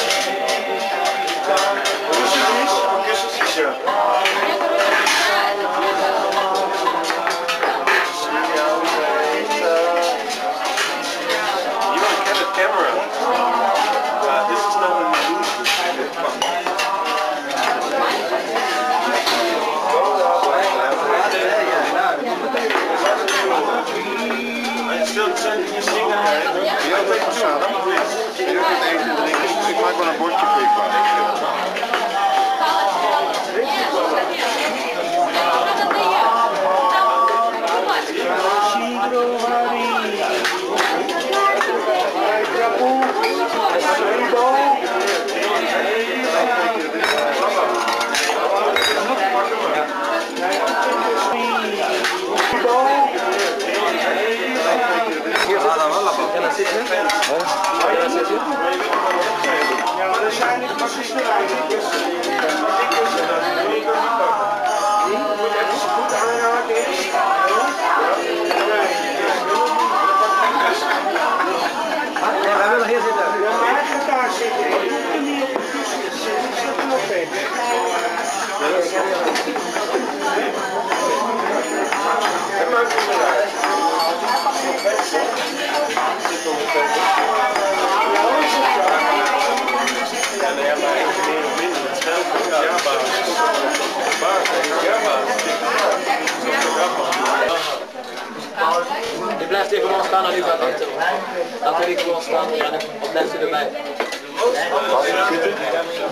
Kussentjes, ja. You want to get a camera. This is not what we do. Still sending you zingen, hè? Ja, dat is zo. Ik maak wel een bordje voor je. Ja. Je blijft hier gewoon staan en u gaat eten. Laten jullie gewoon staan en dan blijft u erbij.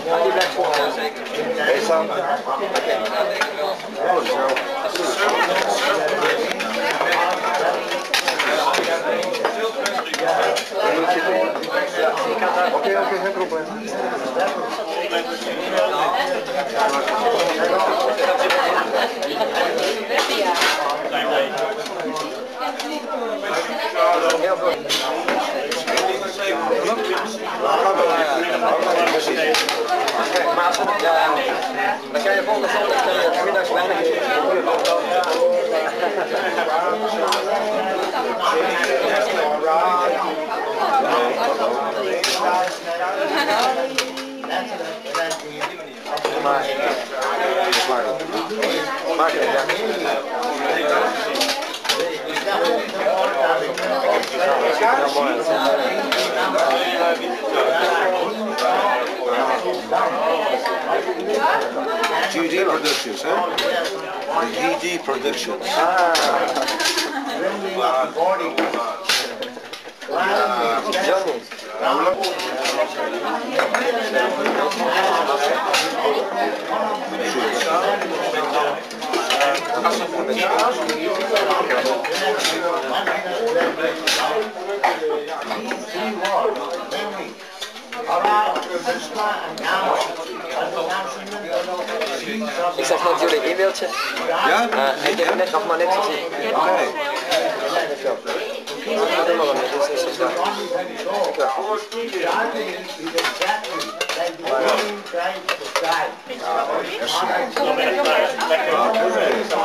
Ja, die blijft gewoon zeker. Eet staan. Oké, geen probleem. Heel veel. Maar als het, ja, dan ga je volgende zondag kan je middags weinig GD Productions, hè? De GD Productions. Ik zag net jullie e-mailtje. Ja? Ik heb het net nog maar net gezien. Oké. Dat doen we wel mee, dus is het daar.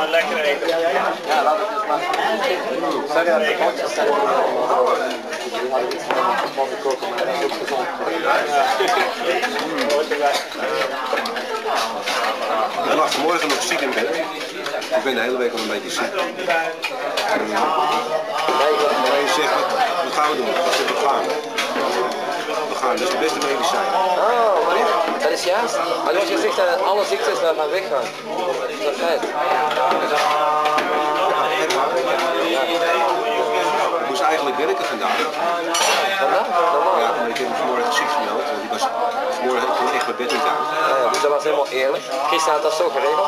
Lekker eten. Ja, laten we het maar. Sorry dat ik het staan. Die hadden iets van gekocht, maar dat is ook gezond. Ik lag vanmorgen nog ziek in bed. Ik ben de hele week al een beetje ziek. Maar je zegt, wat gaan we doen? Ik zeg, we gaan. We gaan, dat is het beste medicijn. Oh, maar dat is juist. Maar zoals je zegt dat alle ziektes daarvan weggaan. Dat is feit. Ik moest eigenlijk werken vandaag. Vandaag? Normaal? Ja, maar ik heb me vanmorgen ziek gemeld, want ik was vanmorgen echt mijn bed niet aan. Ja, dus dat was helemaal eerlijk. Christen had dat zo geregeld.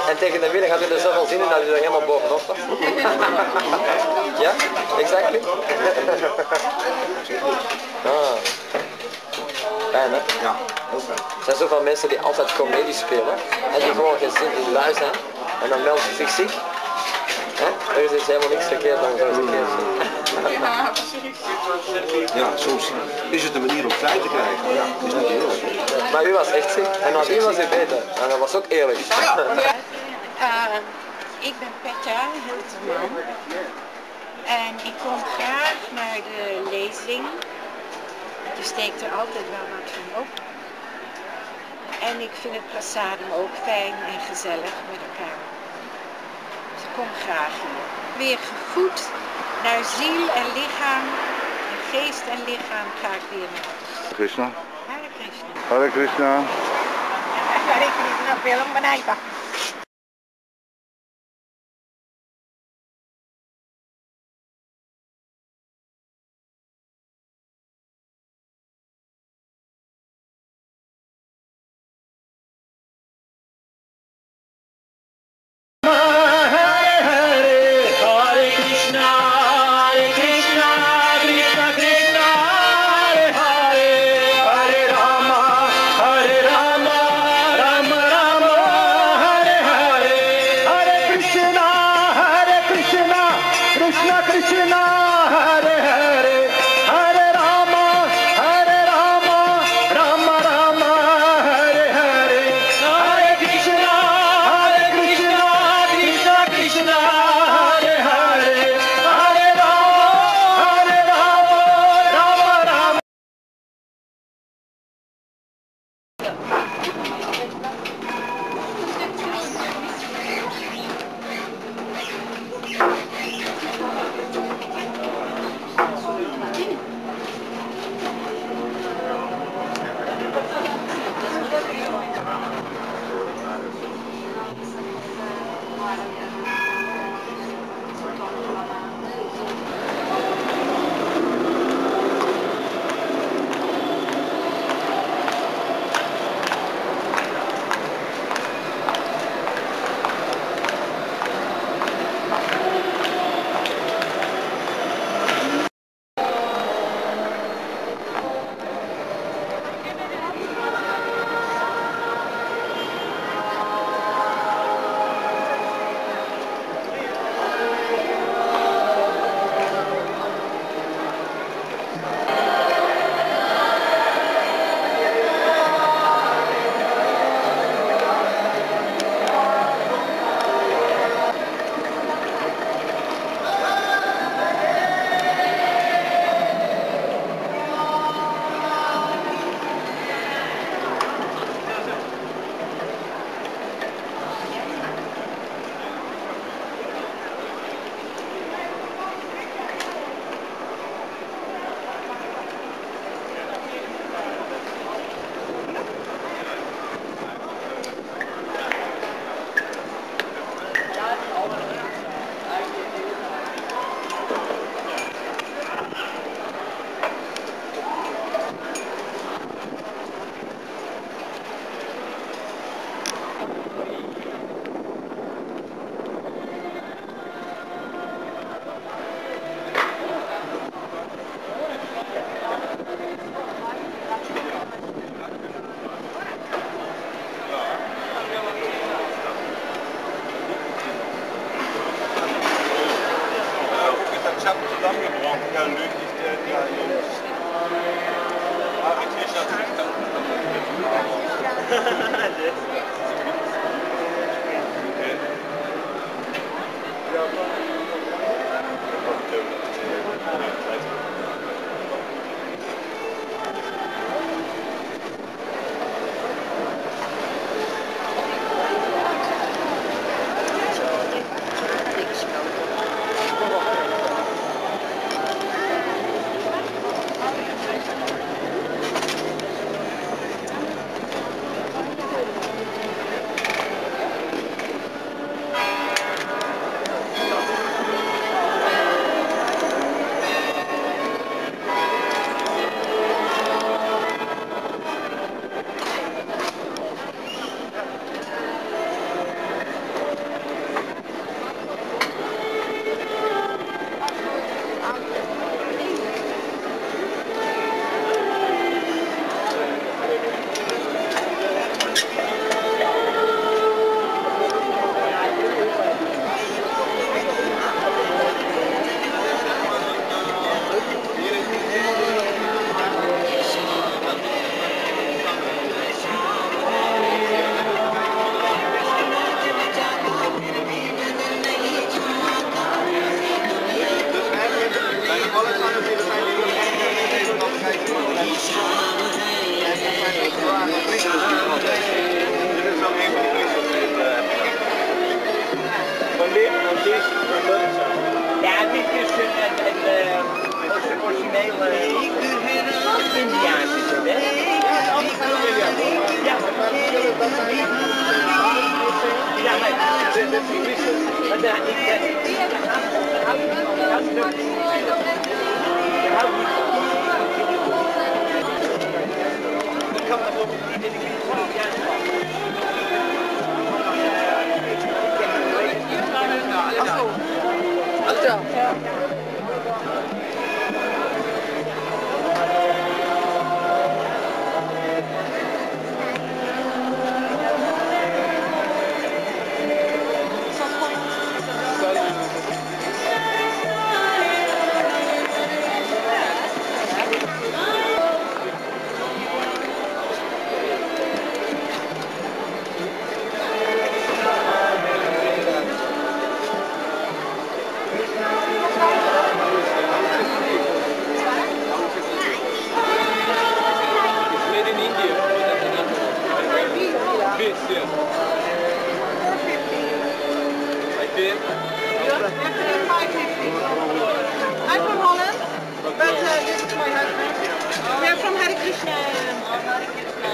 En tegen de middag had u er zoveel zin in dat u er helemaal bovenop was. Ja, exactly. Ah. Fijn, hè? Ja, heel fijn. Er zijn zoveel mensen die altijd comedie spelen en die gewoon geen zin in lui zijn. En dan melden ze zich ziek. Er is dus helemaal niks verkeerd dan zo'n verkeerd. Ja, soms is het een manier om vrij te krijgen. Ja, is niet heel. Maar u was echt ziek en aan u was u beter. En dat was ook eerlijk. Ik ben Petja Hilterman en ik kom graag naar de lezing. Je steekt er altijd wel wat van op. En ik vind het prasadem ook fijn en gezellig met elkaar. Dus ik kom graag hier. Weer gevoed naar ziel en lichaam, en geest en lichaam ga ik weer naar huis. Krishna. Hare Krishna. Hare Krishna. Hare Krishna, film benijken. Hare Rama, Rama Rama, kann wirklich der Jungs. Hare Krishna. Ja, dit is een originele Indiaans is het, hè? Ja, I'm from Holland, but this is my husband. We are from Hare Krishna.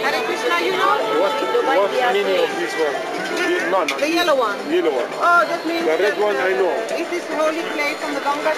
Hare Krishna, you know? What's the meaning of this one? No, The yellow one. The yellow one. Oh, that means The red that, one I know. Is this holy clay from the Ganga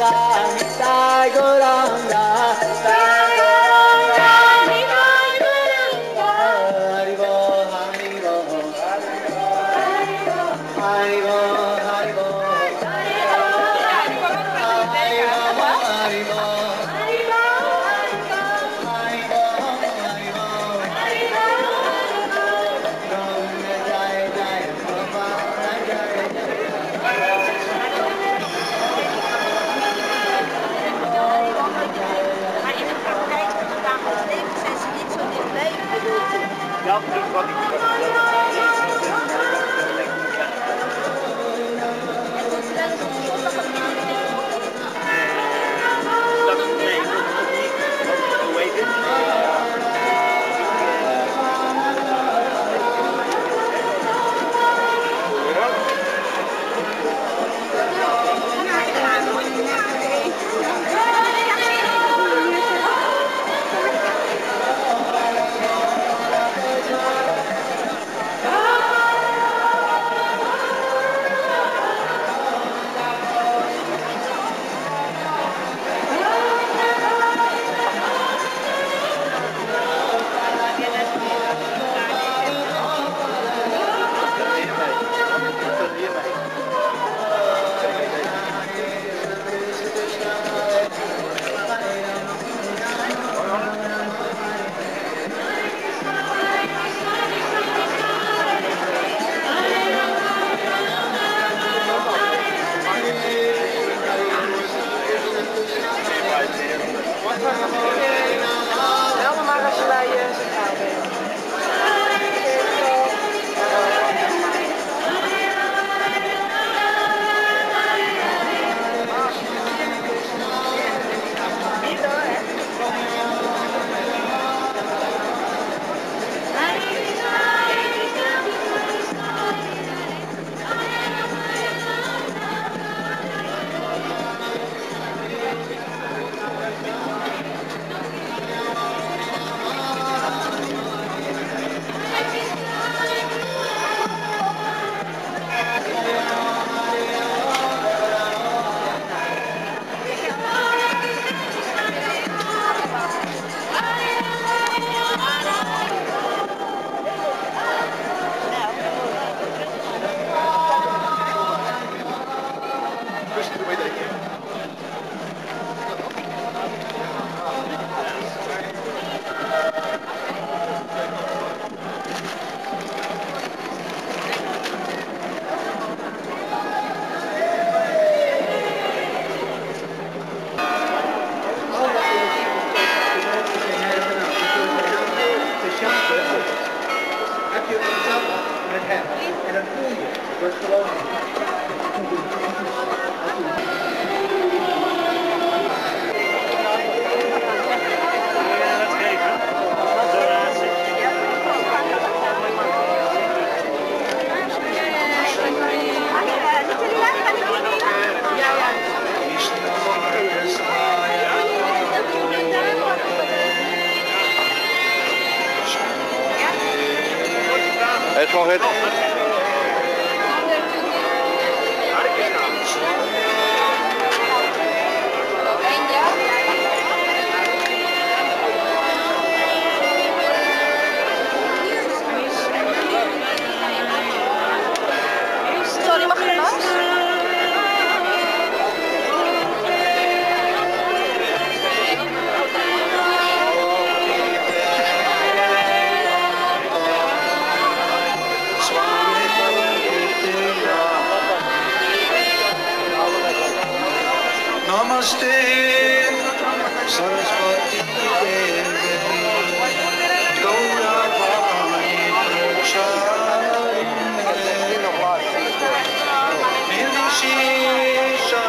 Sai Goranga, Sai Goranga, Sai Goranga, Haribo, Haribo, Haribo, Haribo, Haribo, Dat is wat Wel maar als wij centraal bent. Het van het. Sorry, mag je langs? Namaste, Saraswati Devi, Gaura Bhani Pracharine, Nirvishesha,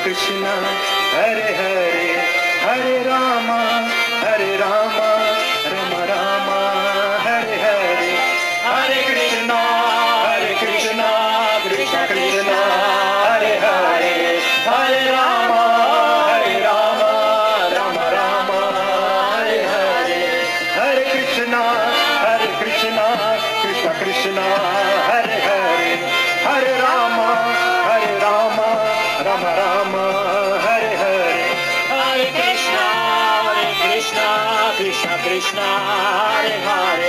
Krishna, Hare Hare, Hare Rama, Rama Rama, Hare Hare, Hare Krishna, Krishna Krishna, Hare Hare, Hare Rama, Rama Rama, Hare Hare, Hare Krishna, Krishna Krishna, Hare Hare, Hare Rama, Rama Rama, Hare Hare, Hare Krishna, Krishna Krishna, Hare Hare,